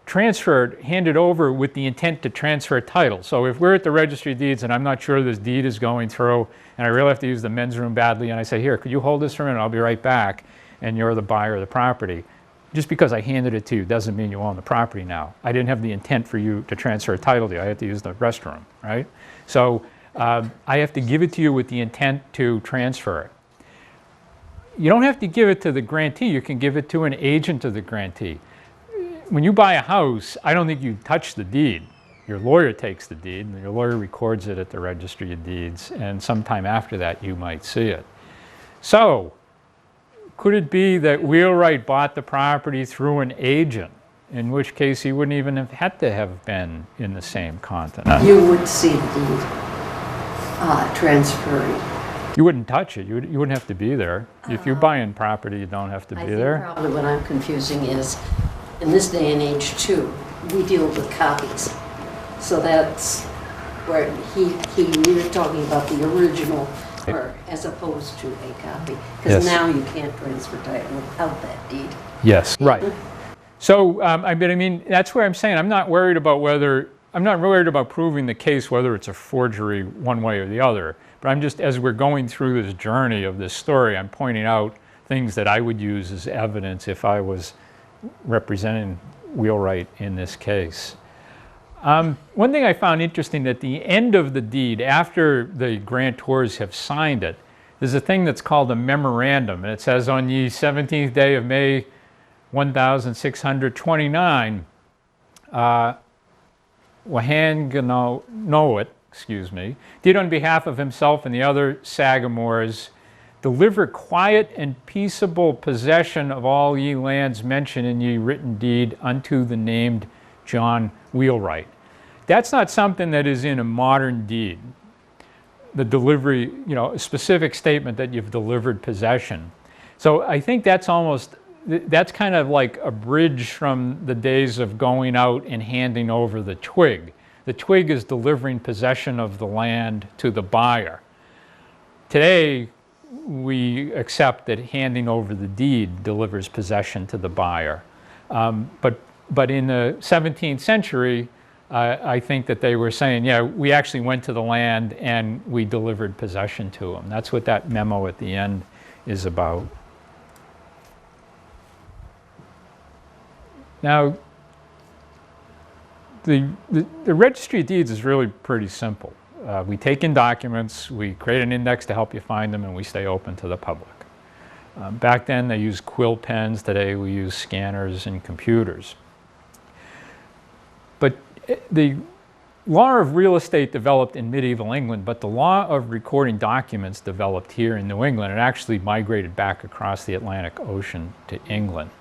transferred, handed over with the intent to transfer title. So if we're at the Registry of Deeds and I'm not sure this deed is going through and I really have to use the men's room badly and I say, here, could you hold this for a minute? I'll be right back. And you're the buyer of the property. Just because I handed it to you doesn't mean you own the property now. I didn't have the intent for you to transfer a title to you. I had to use the restroom, right? So I have to give it to you with the intent to transfer it. you don't have to give it to the grantee. You can give it to an agent of the grantee. When you buy a house, I don't think you touch the deed. Your lawyer takes the deed, and your lawyer records it at the Registry of Deeds, and sometime after that you might see it. So, could it be that Wheelwright bought the property through an agent, in which case he wouldn't even have had to have been in the same continent? You would see the deed transferring. You wouldn't touch it. You wouldn't have to be there. If you're buying property, you don't have to be there. I think probably what I'm confusing is, in this day and age too, we deal with copies. So that's where you're talking about the original, or as opposed to a copy. Because Yes. now you can't transfer title without that deed. Yes, right. So, I mean, that's where I'm saying I'm not worried about proving the case whether it's a forgery one way or the other. But I'm just, as we're going through this journey of this story, I'm pointing out things that I would use as evidence if I was representing Wheelwright in this case. One thing I found interesting, at the end of the deed, after the grantors have signed it, there's a thing that's called a memorandum, and it says, on the 17th day of May 1629, Wahanganoit, did on behalf of himself and the other Sagamores deliver quiet and peaceable possession of all ye lands mentioned in ye written deed unto the named John Wheelwright. That's not something that is in a modern deed. The delivery, a specific statement that you've delivered possession. So I think that's kind of like a bridge from the days of going out and handing over the twig. The twig is delivering possession of the land to the buyer. Today, we accept that handing over the deed delivers possession to the buyer. But in the 17th century, I think that they were saying, yeah, we actually went to the land and we delivered possession to them. That's what that memo at the end is about. Now, the Registry of Deeds is really pretty simple. We take in documents, we create an index to help you find them, and we stay open to the public. Back then they used quill pens, today we use scanners and computers. But the law of real estate developed in medieval England, but the law of recording documents developed here in New England and actually migrated back across the Atlantic Ocean to England.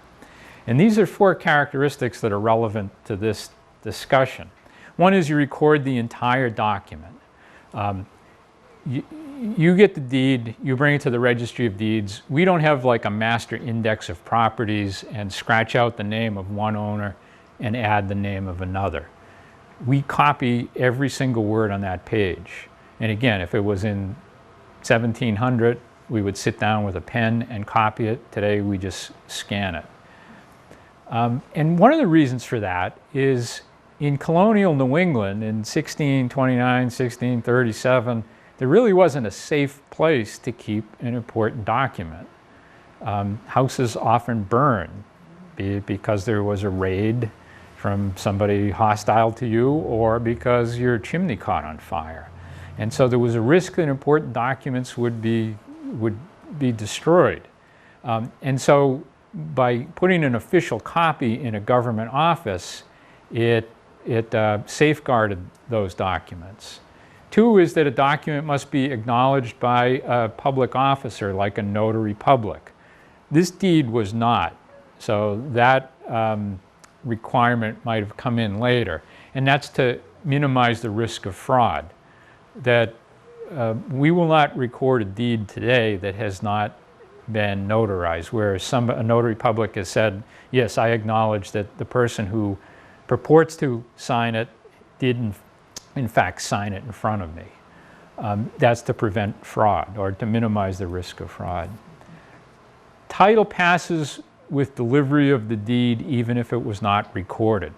And these are 4 characteristics that are relevant to this discussion. One is you record the entire document. You get the deed, you bring it to the Registry of Deeds. We don't have like a master index of properties and scratch out the name of one owner and add the name of another. We copy every single word on that page. And again, if it was in 1700, we would sit down with a pen and copy it. Today, we just scan it. And one of the reasons for that is in colonial New England in 1629, 1637, there really wasn't a safe place to keep an important document. Houses often burned, be it because there was a raid from somebody hostile to you or because your chimney caught on fire. And so there was a risk that important documents would be destroyed. And so by putting an official copy in a government office, it safeguarded those documents. 2 is that a document must be acknowledged by a public officer, like a notary public. This deed was not, so that requirement might have come in later. And that's to minimize the risk of fraud. That we will not record a deed today that has not been notarized, where a notary public has said, yes, I acknowledge that the person who purports to sign it did in fact sign it in front of me. That's to prevent fraud or to minimize the risk of fraud. Title passes with delivery of the deed even if it was not recorded.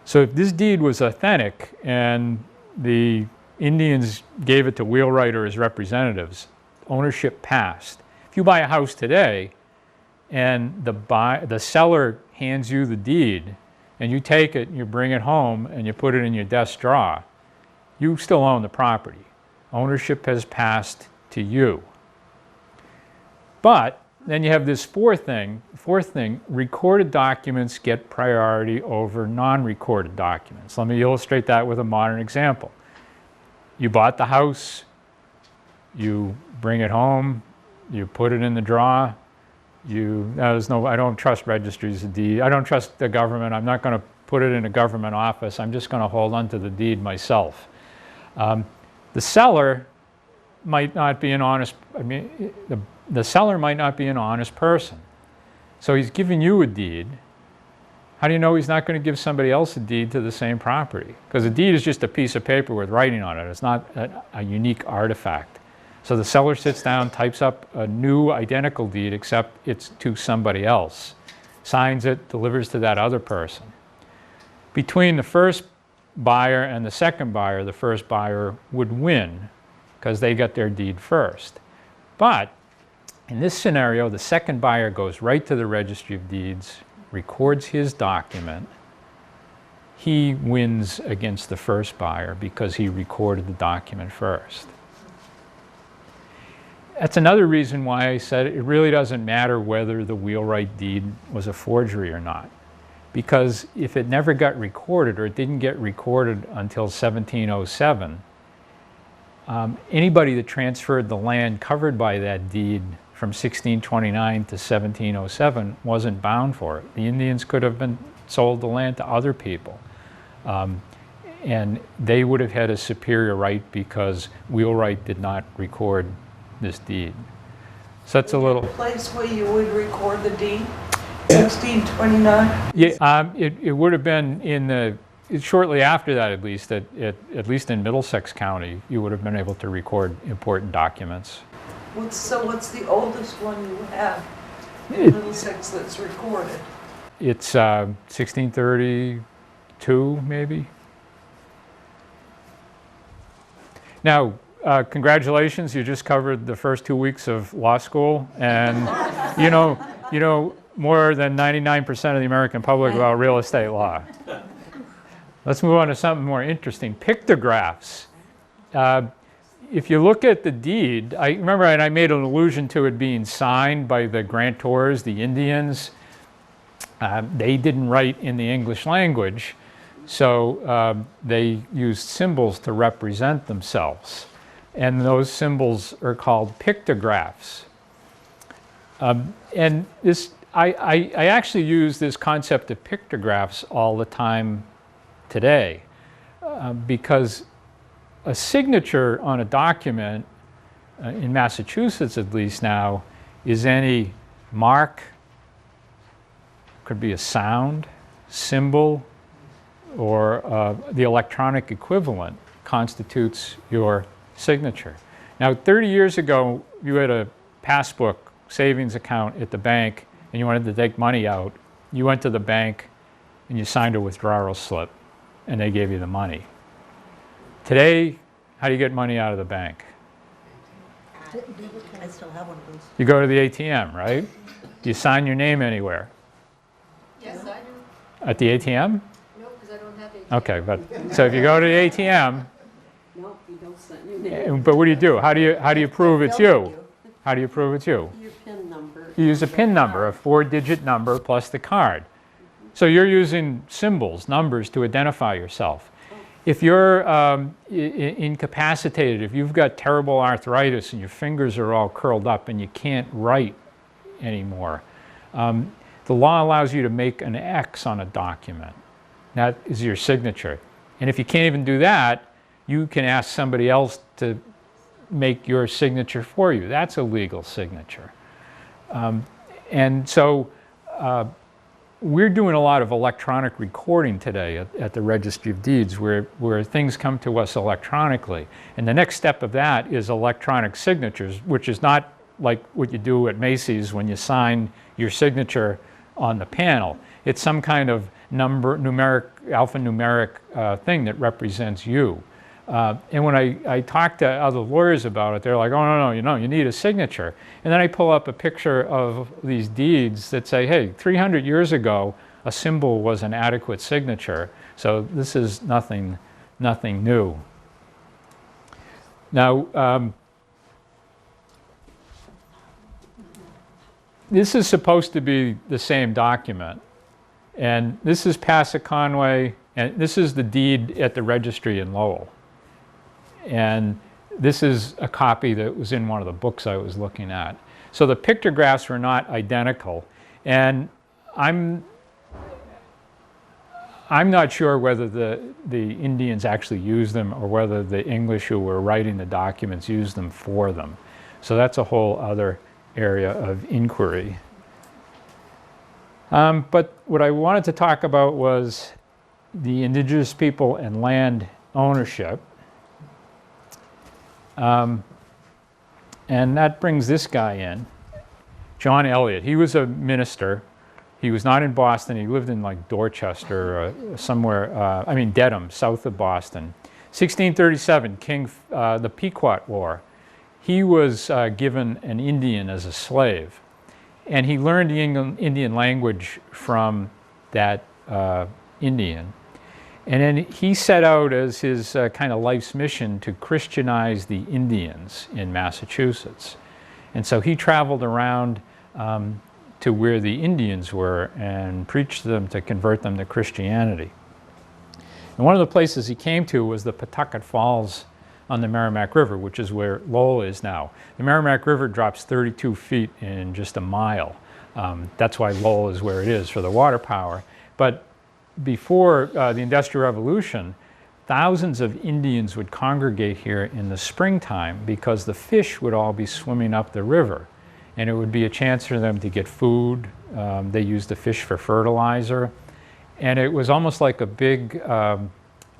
So if this deed was authentic and the Indians gave it to Wheelwright or his representatives, ownership passed. If you buy a house today and the seller hands you the deed and you take it and you bring it home and you put it in your desk drawer, you still own the property. Ownership has passed to you. But then you have this fourth thing, recorded documents get priority over non-recorded documents. Let me illustrate that with a modern example. You bought the house, you bring it home, you put it in the drawer, I don't trust registries of deeds. I don't trust the government. I'm not going to put it in a government office. I'm just going to hold on to the deed myself. The seller might not be an honest, the seller might not be an honest person. So he's giving you a deed. How do you know he's not going to give somebody else a deed to the same property? Because a deed is just a piece of paper with writing on it. It's not a unique artifact. So the seller sits down, types up a new identical deed, except it's to somebody else, signs it, delivers to that other person. Between the first buyer and the second buyer, the first buyer would win because they got their deed first. But in this scenario, the second buyer goes right to the Registry of Deeds, records his document. He wins against the first buyer because he recorded the document first. That's another reason why I said it really doesn't matter whether the Wheelwright Deed was a forgery or not. Because if it never got recorded, or it didn't get recorded until 1707, anybody that transferred the land covered by that deed from 1629 to 1707 wasn't bound for it. The Indians could have been sold the land to other people. And they would have had a superior right because Wheelwright did not record this deed. So that's a little... Place where you would record the deed? 1629? Yeah, it would have been in the... Shortly after that, at least in Middlesex County, you would have been able to record important documents. What's the oldest one you have in Middlesex that's recorded? It's 1632, maybe. Now, congratulations, you just covered the first 2 weeks of law school, and you know more than 99% of the American public about real estate law. Let's move on to something more interesting. Pictographs. If you look at the deed, I remember I made an allusion to it being signed by the grantors, the Indians. They didn't write in the English language, so they used symbols to represent themselves. And those symbols are called pictographs. And this, I actually use this concept of pictographs all the time today because a signature on a document, in Massachusetts at least now, is any mark, could be a sound, symbol, or the electronic equivalent constitutes your signature. Now, 30 years ago, you had a passbook savings account at the bank and you wanted to take money out. You went to the bank and you signed a withdrawal slip and they gave you the money. Today, how do you get money out of the bank? I still have one of those. You go to the ATM, right? Do you sign your name anywhere? Yes, I do. At the ATM? No, because I don't have it. Okay, but so if you go to the ATM, No, you don't sign your name. but what do you do? How do you prove it's you? How do you prove it's you? Your PIN number. You use a PIN number, a 4-digit number plus the card. So you're using symbols, numbers to identify yourself. If you're incapacitated, if you've got terrible arthritis and your fingers are all curled up and you can't write anymore, the law allows you to make an X on a document. That is your signature. And if you can't even do that, you can ask somebody else to make your signature for you. That's a legal signature. And so we're doing a lot of electronic recording today at the Registry of Deeds where things come to us electronically. And the next step of that is electronic signatures, which is not like what you do at Macy's when you sign your signature on the panel. It's some kind of alphanumeric thing that represents you. And when I talk to other lawyers about it, they're like, oh, no, you need a signature. And then I pull up a picture of these deeds that say, hey, 300 years ago, a symbol was an adequate signature. So this is nothing new. Now, this is supposed to be the same document. And this is Passaconaway, and this is the deed at the registry in Lowell. And this is a copy that was in one of the books I was looking at. So the pictographs were not identical. And I'm not sure whether the Indians actually used them or whether the English who were writing the documents used them for them. So that's a whole other area of inquiry. But what I wanted to talk about was the indigenous people and land ownership. And that brings this guy in, John Eliot. He was a minister. He was not in Boston. He lived in like Dorchester, somewhere, Dedham, south of Boston. 1637, the Pequot War. He was given an Indian as a slave. And he learned the Indian language from that Indian. And then he set out as his kind of life's mission to Christianize the Indians in Massachusetts. And so he traveled around to where the Indians were and preached to them to convert them to Christianity. And one of the places he came to was the Pawtucket Falls on the Merrimack River, which is where Lowell is now. The Merrimack River drops 32 feet in just a mile. That's why Lowell is where it is for the water power. But before the Industrial Revolution, thousands of Indians would congregate here in the springtime because the fish would all be swimming up the river. And it would be a chance for them to get food. They used the fish for fertilizer. And it was almost like a big a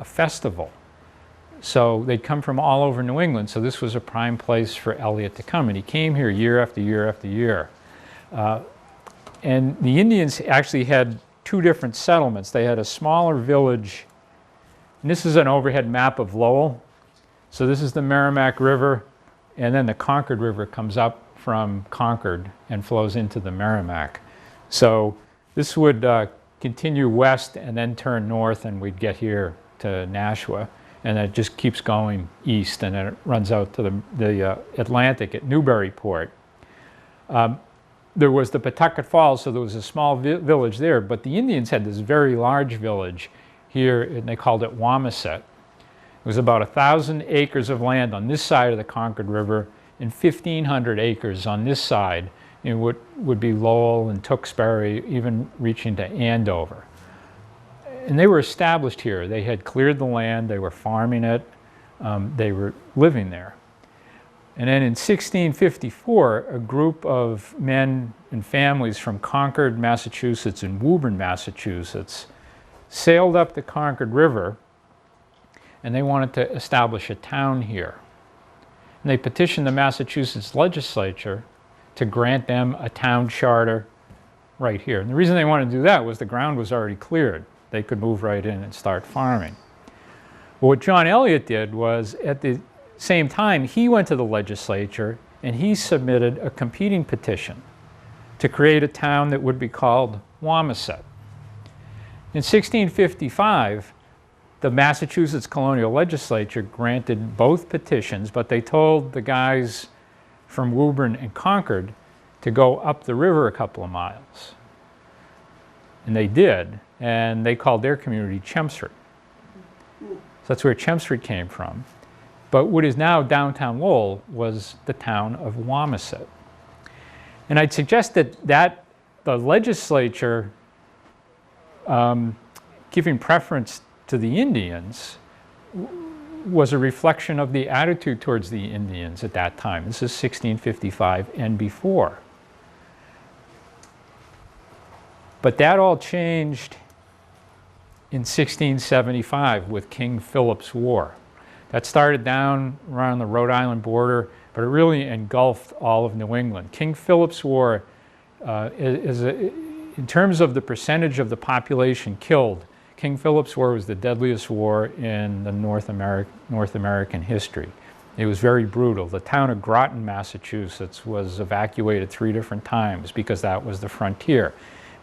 festival. So they'd come from all over New England, so this was a prime place for Eliot to come. And he came here year after year after year. And the Indians actually had two different settlements. They had a smaller village, and this is an overhead map of Lowell. So this is the Merrimack River, and then the Concord River comes up from Concord and flows into the Merrimack. So this would continue west and then turn north, and we'd get here to Nashua. And it just keeps going east, and then it runs out to the Atlantic at Newburyport. There was the Pawtucket Falls, so there was a small village there, but the Indians had this very large village here, and they called it Wamiset. It was about 1,000 acres of land on this side of the Concord River and 1,500 acres on this side in what would be Lowell and Tewksbury, even reaching to Andover. And they were established here. They had cleared the land, they were farming it, they were living there. And then in 1654, a group of men and families from Concord, Massachusetts and Woburn, Massachusetts sailed up the Concord River, and they wanted to establish a town here. And they petitioned the Massachusetts legislature to grant them a town charter right here. And the reason they wanted to do that was the ground was already cleared. They could move right in and start farming. Well, what John Eliot did was, at the same time, he went to the legislature and he submitted a competing petition to create a town that would be called Wamiset. In 1655, the Massachusetts Colonial Legislature granted both petitions, but they told the guys from Woburn and Concord to go up the river a couple of miles. And they did, and they called their community Chelmsford. So that's where Chelmsford came from. But what is now downtown Lowell was the town of Wamiset. And I'd suggest that the legislature giving preference to the Indians was a reflection of the attitude towards the Indians at that time. This is 1655 and before. But that all changed in 1675 with King Philip's War. That started down around the Rhode Island border, but it really engulfed all of New England. King Philip's War, in terms of the percentage of the population killed, King Philip's War was the deadliest war in the North American history. It was very brutal. The town of Groton, Massachusetts was evacuated 3 different times because that was the frontier.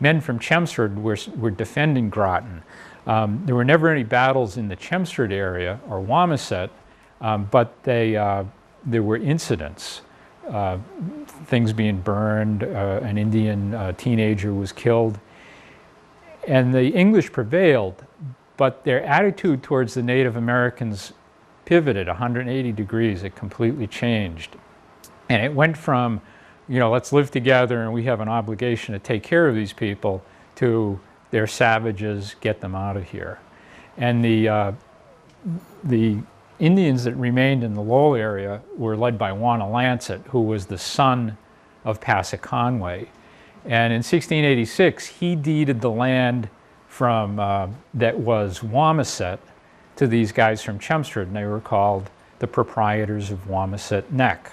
Men from Chelmsford were defending Groton. There were never any battles in the Chelmsford area or Wamiset, but there were incidents. things being burned, an Indian teenager was killed. And the English prevailed, but their attitude towards the Native Americans pivoted 180 degrees. It completely changed. And it went from, you know, let's live together and we have an obligation to take care of these people, to they're savages, get them out of here. And the Indians that remained in the Lowell area were led by Wanna-Lancet, who was the son of Passaconaway. And in 1686, he deeded the land from that was Wamiset to these guys from Chelmsford, and they were called the proprietors of Wamiset Neck.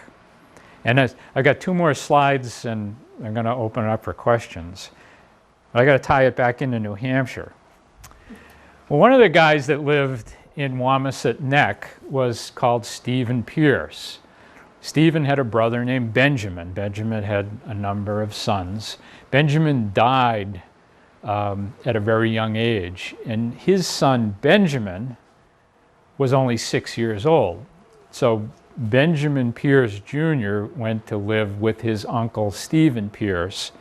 And I've got 2 more slides, and I'm going to open it up for questions. But I got to tie it back into New Hampshire. Well, one of the guys that lived in Wamiset Neck was called Stephen Pierce. Stephen had a brother named Benjamin. Benjamin had a number of sons. Benjamin died at a very young age, and his son Benjamin was only 6 years old. So Benjamin Pierce Jr. went to live with his uncle Stephen Pierce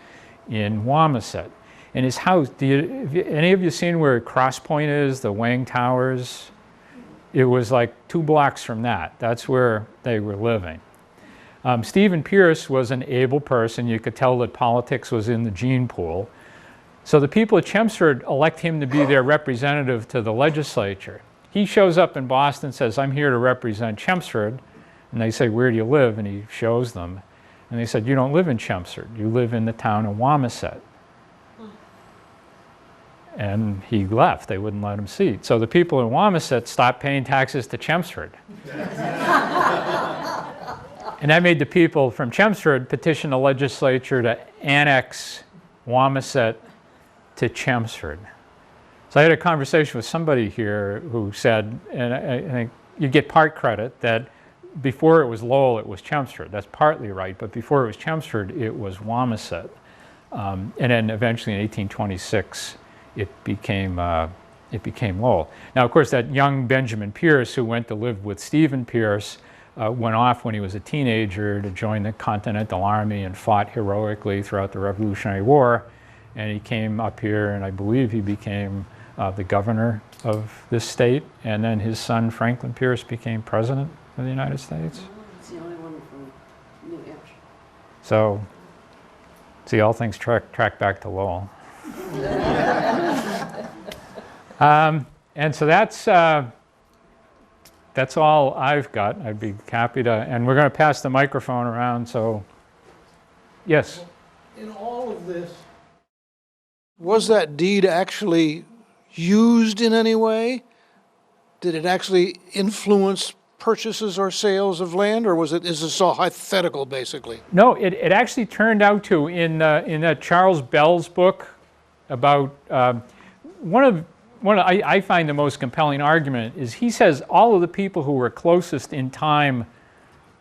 in Wamiset. And his house, any of you seen where Cross Point is, the Wang Towers? It was like 2 blocks from that. That's where they were living. Stephen Pierce was an able person. You could tell that politics was in the gene pool. So the people of Chelmsford elect him to be their representative to the legislature. He shows up in Boston and says, I'm here to represent Chelmsford. And they say, where do you live? And he shows them. And they said, you don't live in Chelmsford. You live in the town of Wamiset. And he left. They wouldn't let him see. So the people in Wamiset stopped paying taxes to Chelmsford. And that made the people from Chelmsford petition the legislature to annex Wamiset to Chelmsford. So I had a conversation with somebody here who said, and I think you get part credit, that before it was Lowell, it was Chelmsford. That's partly right, but before it was Chelmsford, it was Wamiset. And then eventually in 1826, it became Lowell. Now, of course, that young Benjamin Pierce, who went to live with Stephen Pierce, went off when he was a teenager to join the Continental Army and fought heroically throughout the Revolutionary War. And he came up here, and I believe he became the governor of this state. And then his son, Franklin Pierce, became president of the United States. It's the only one from New Hampshire. So, see, all things track back to Lowell. And so that's all I've got. I'd be happy to, and we're going to pass the microphone around, so, yes? In all of this, was that deed actually used in any way? Did it actually influence purchases or sales of land, or is this all hypothetical, basically? No, it actually turned out to, in that Charles Bell's book about, I find the most compelling argument is he says all of the people who were closest in time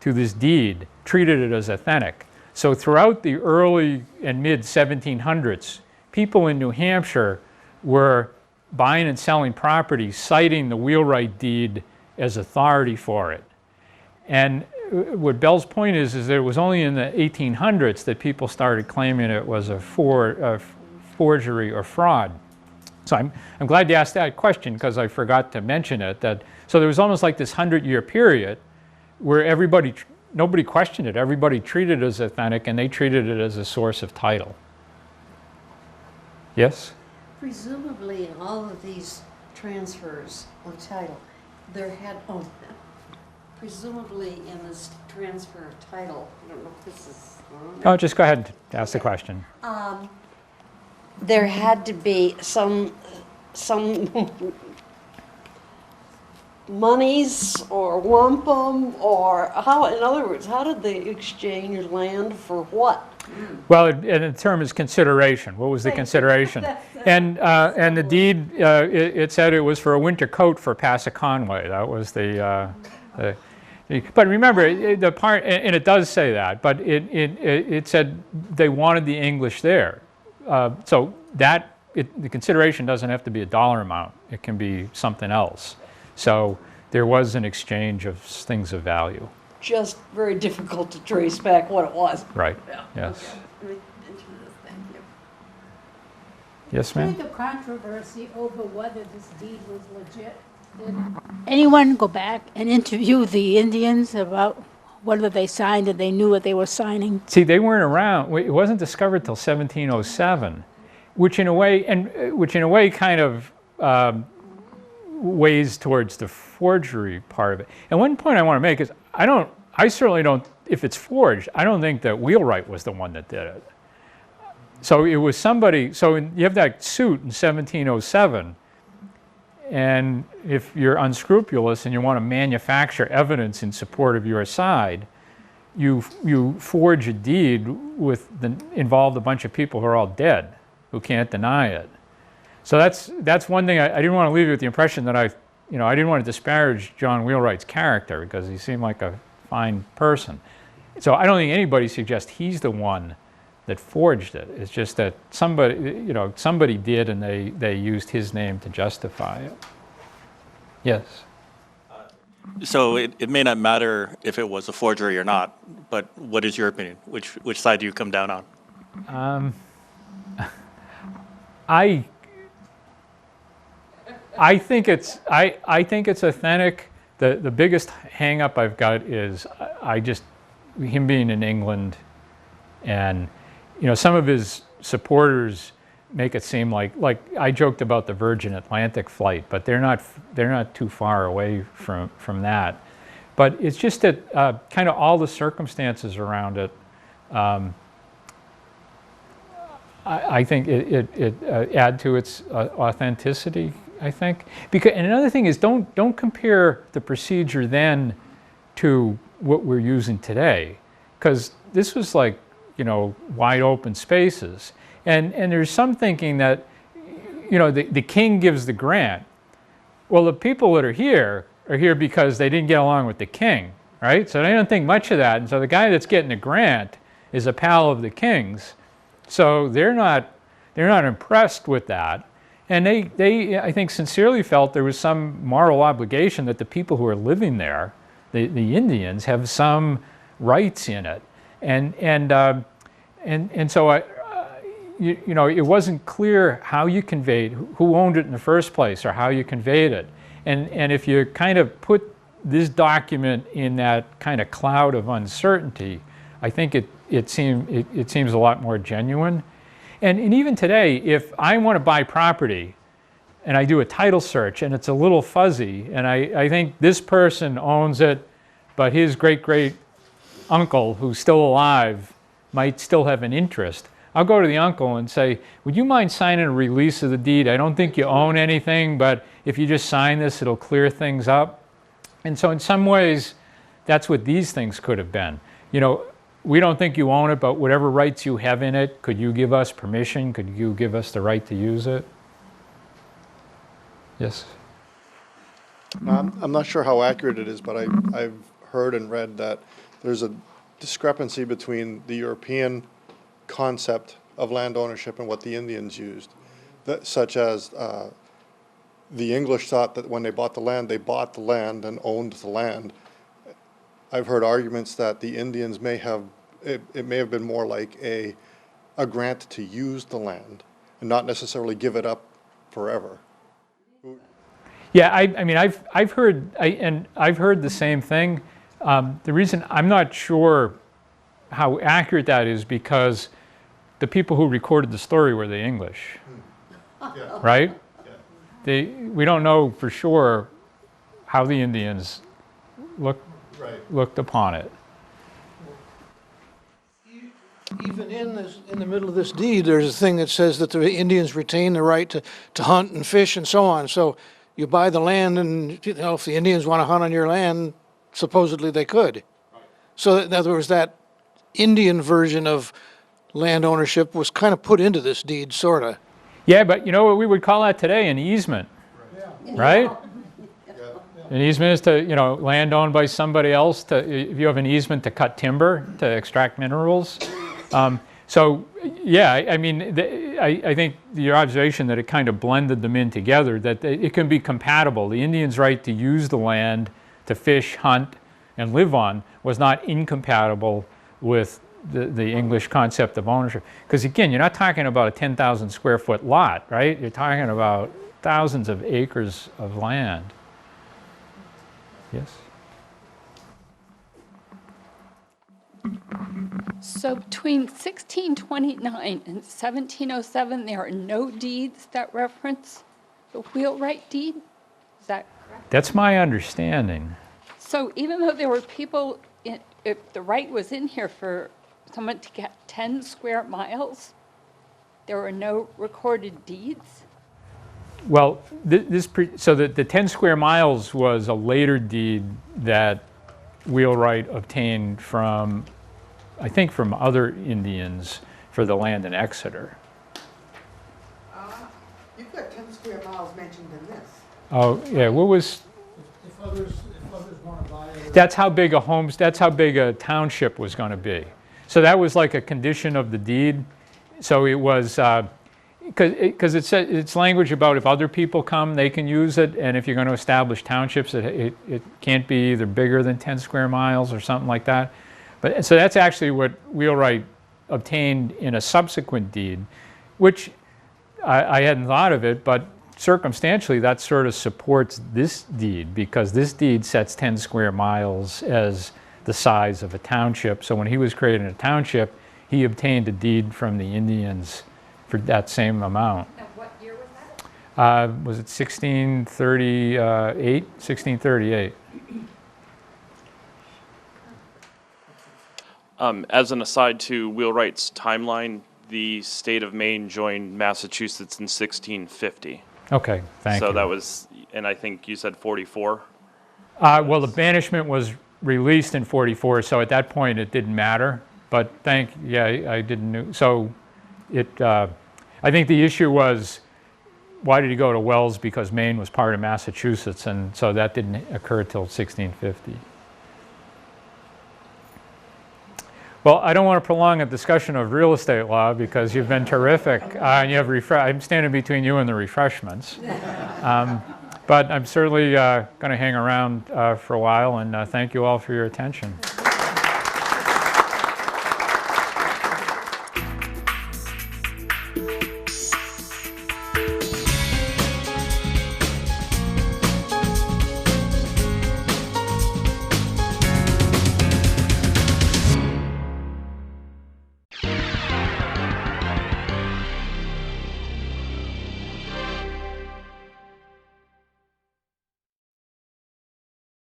to this deed treated it as authentic. So throughout the early and mid 1700s, people in New Hampshire were buying and selling property, citing the Wheelwright Deed as authority for it. And what Bell's point is that it was only in the 1800s that people started claiming it was a forgery or fraud. So I'm glad you asked that question, because I forgot to mention it. So there was almost like this 100-year period where nobody questioned it. Everybody treated it as authentic, and they treated it as a source of title. Yes? Presumably in all of these transfers of title, presumably in this transfer of title, I don't know if this is wrong. Oh, just go ahead and ask the question. There had to be some monies or wampum, or how, in other words, how did they exchange land for what? Well, and the term is consideration. What was the consideration? And the deed, it said it was for a winter coat for Passaconaway. That was but remember, the part, and it does say that, but it said they wanted the English there. So the consideration doesn't have to be a dollar amount. It can be something else. So there was an exchange of things of value. just very difficult to trace back what it was. Right, Yeah, yes. okay. Thank you. Yes, ma'am? During the controversy over whether this deed was legit, did anyone go back and interview the Indians about whether they signed and they knew what they were signing? See, they weren't around. It wasn't discovered till 1707, which in a way kind of weighs towards the forgery part of it. And one point I want to make is I certainly don't, if it's forged, I don't think that Wheelwright was the one that did it. So it was somebody, so you have that suit in 1707, and if you're unscrupulous and you want to manufacture evidence in support of your side, you forge a deed involved a bunch of people who are all dead, who can't deny it. So that's one thing. I didn't want to leave you with the impression that I didn't want to disparage John Wheelwright's character because he seemed like a fine person. So I don't think anybody suggests he's the one that forged it. It's just that somebody did, and they used his name to justify it. Yes. So it may not matter if it was a forgery or not, but what is your opinion? Which side do you come down on? I think it's authentic. The biggest hang up I've got is him being in England, and some of his supporters make it seem like I joked about the Virgin Atlantic flight, but they're not too far away from that. But it's just that kind of all the circumstances around it. I think it add to its authenticity. I think and another thing is don't compare the procedure then to what we're using today, because this was like wide open spaces, and there's some thinking that the king gives the grant. Well, the people that are here because they didn't get along with the king, right? So they don't think much of that, and so the guy that's getting the grant is a pal of the king's, so they're not impressed with that. And they, I think, sincerely felt there was some moral obligation that the people who are living there, the Indians, have some rights in it. And so it wasn't clear how you conveyed, who owned it in the first place, or how you conveyed it. And if you kind of put this document in that kind of cloud of uncertainty, I think it seems a lot more genuine. And even today, if I want to buy property and I do a title search and it's a little fuzzy, and I think this person owns it, but his great-great uncle, who's still alive, might still have an interest, I'll go to the uncle and say, would you mind signing a release of the deed? I don't think you own anything, but if you just sign this, it'll clear things up. And so in some ways, that's what these things could have been. We don't think you own it, but whatever rights you have in it, could you give us permission? Could you give us the right to use it? Yes? I'm not sure how accurate it is, but I've heard and read that there's a discrepancy between the European concept of land ownership and what the Indians used, such as the English thought that when they bought the land and owned the land. I've heard arguments that the Indians may have been more like a grant to use the land and not necessarily give it up forever. Yeah, I mean, I've heard the same thing. The reason I'm not sure how accurate that is because the people who recorded the story were the English, right? Yeah. We don't know for sure how the Indians looked upon it. Even in the middle of this deed, there's a thing that says that the Indians retain the right to hunt and fish and so on. So you buy the land, and if the Indians want to hunt on your land, supposedly they could. So in other words, that Indian version of land ownership was kind of put into this deed, sort of. Yeah, but you know what we would call that today? An easement, right? An easement is to, land owned by somebody else. If you have an easement to cut timber, to extract minerals. So, yeah, I mean, I think your observation that it kind of blended them in together, that it can be compatible. The Indians' right to use the land, to fish, hunt, and live on was not incompatible with the English concept of ownership. Because again, you're not talking about a 10,000 square foot lot, right? You're talking about thousands of acres of land. Yes? So between 1629 and 1707, there are no deeds that reference the Wheelwright Deed? Is that correct? That's my understanding. So even though there were people, if the right was in here for someone to get 10 square miles, there were no recorded deeds? Well, so the 10 square miles was a later deed that Wheelwright obtained from, I think, from other Indians for the land in Exeter. You've got 10 square miles mentioned in this. Oh, yeah, what was, If others want to buy it. that's how big a township was going to be. So that was like a condition of the deed. So it was, because it's language about if other people come, they can use it, and if you're going to establish townships, it can't be either bigger than 10 square miles or something like that. But so that's actually what Wheelwright obtained in a subsequent deed, which I hadn't thought of it, but circumstantially that sort of supports this deed, because this deed sets 10 square miles as the size of a township. So when he was creating a township, he obtained a deed from the Indians for that same amount. And what year was that? Was it 1638? 1638. As an aside to Wheelwright's timeline, the state of Maine joined Massachusetts in 1650. Okay, thank you. So that was, and I think you said 44? Well, the banishment was released in 44, so at that point it didn't matter. But I didn't know. So I think the issue was, why did he go to Wells? Because Maine was part of Massachusetts, and so that didn't occur till 1650. Well, I don't want to prolong a discussion of real estate law because you've been terrific, and you have I'm standing between you and the refreshments. But I'm certainly going to hang around for a while, and thank you all for your attention.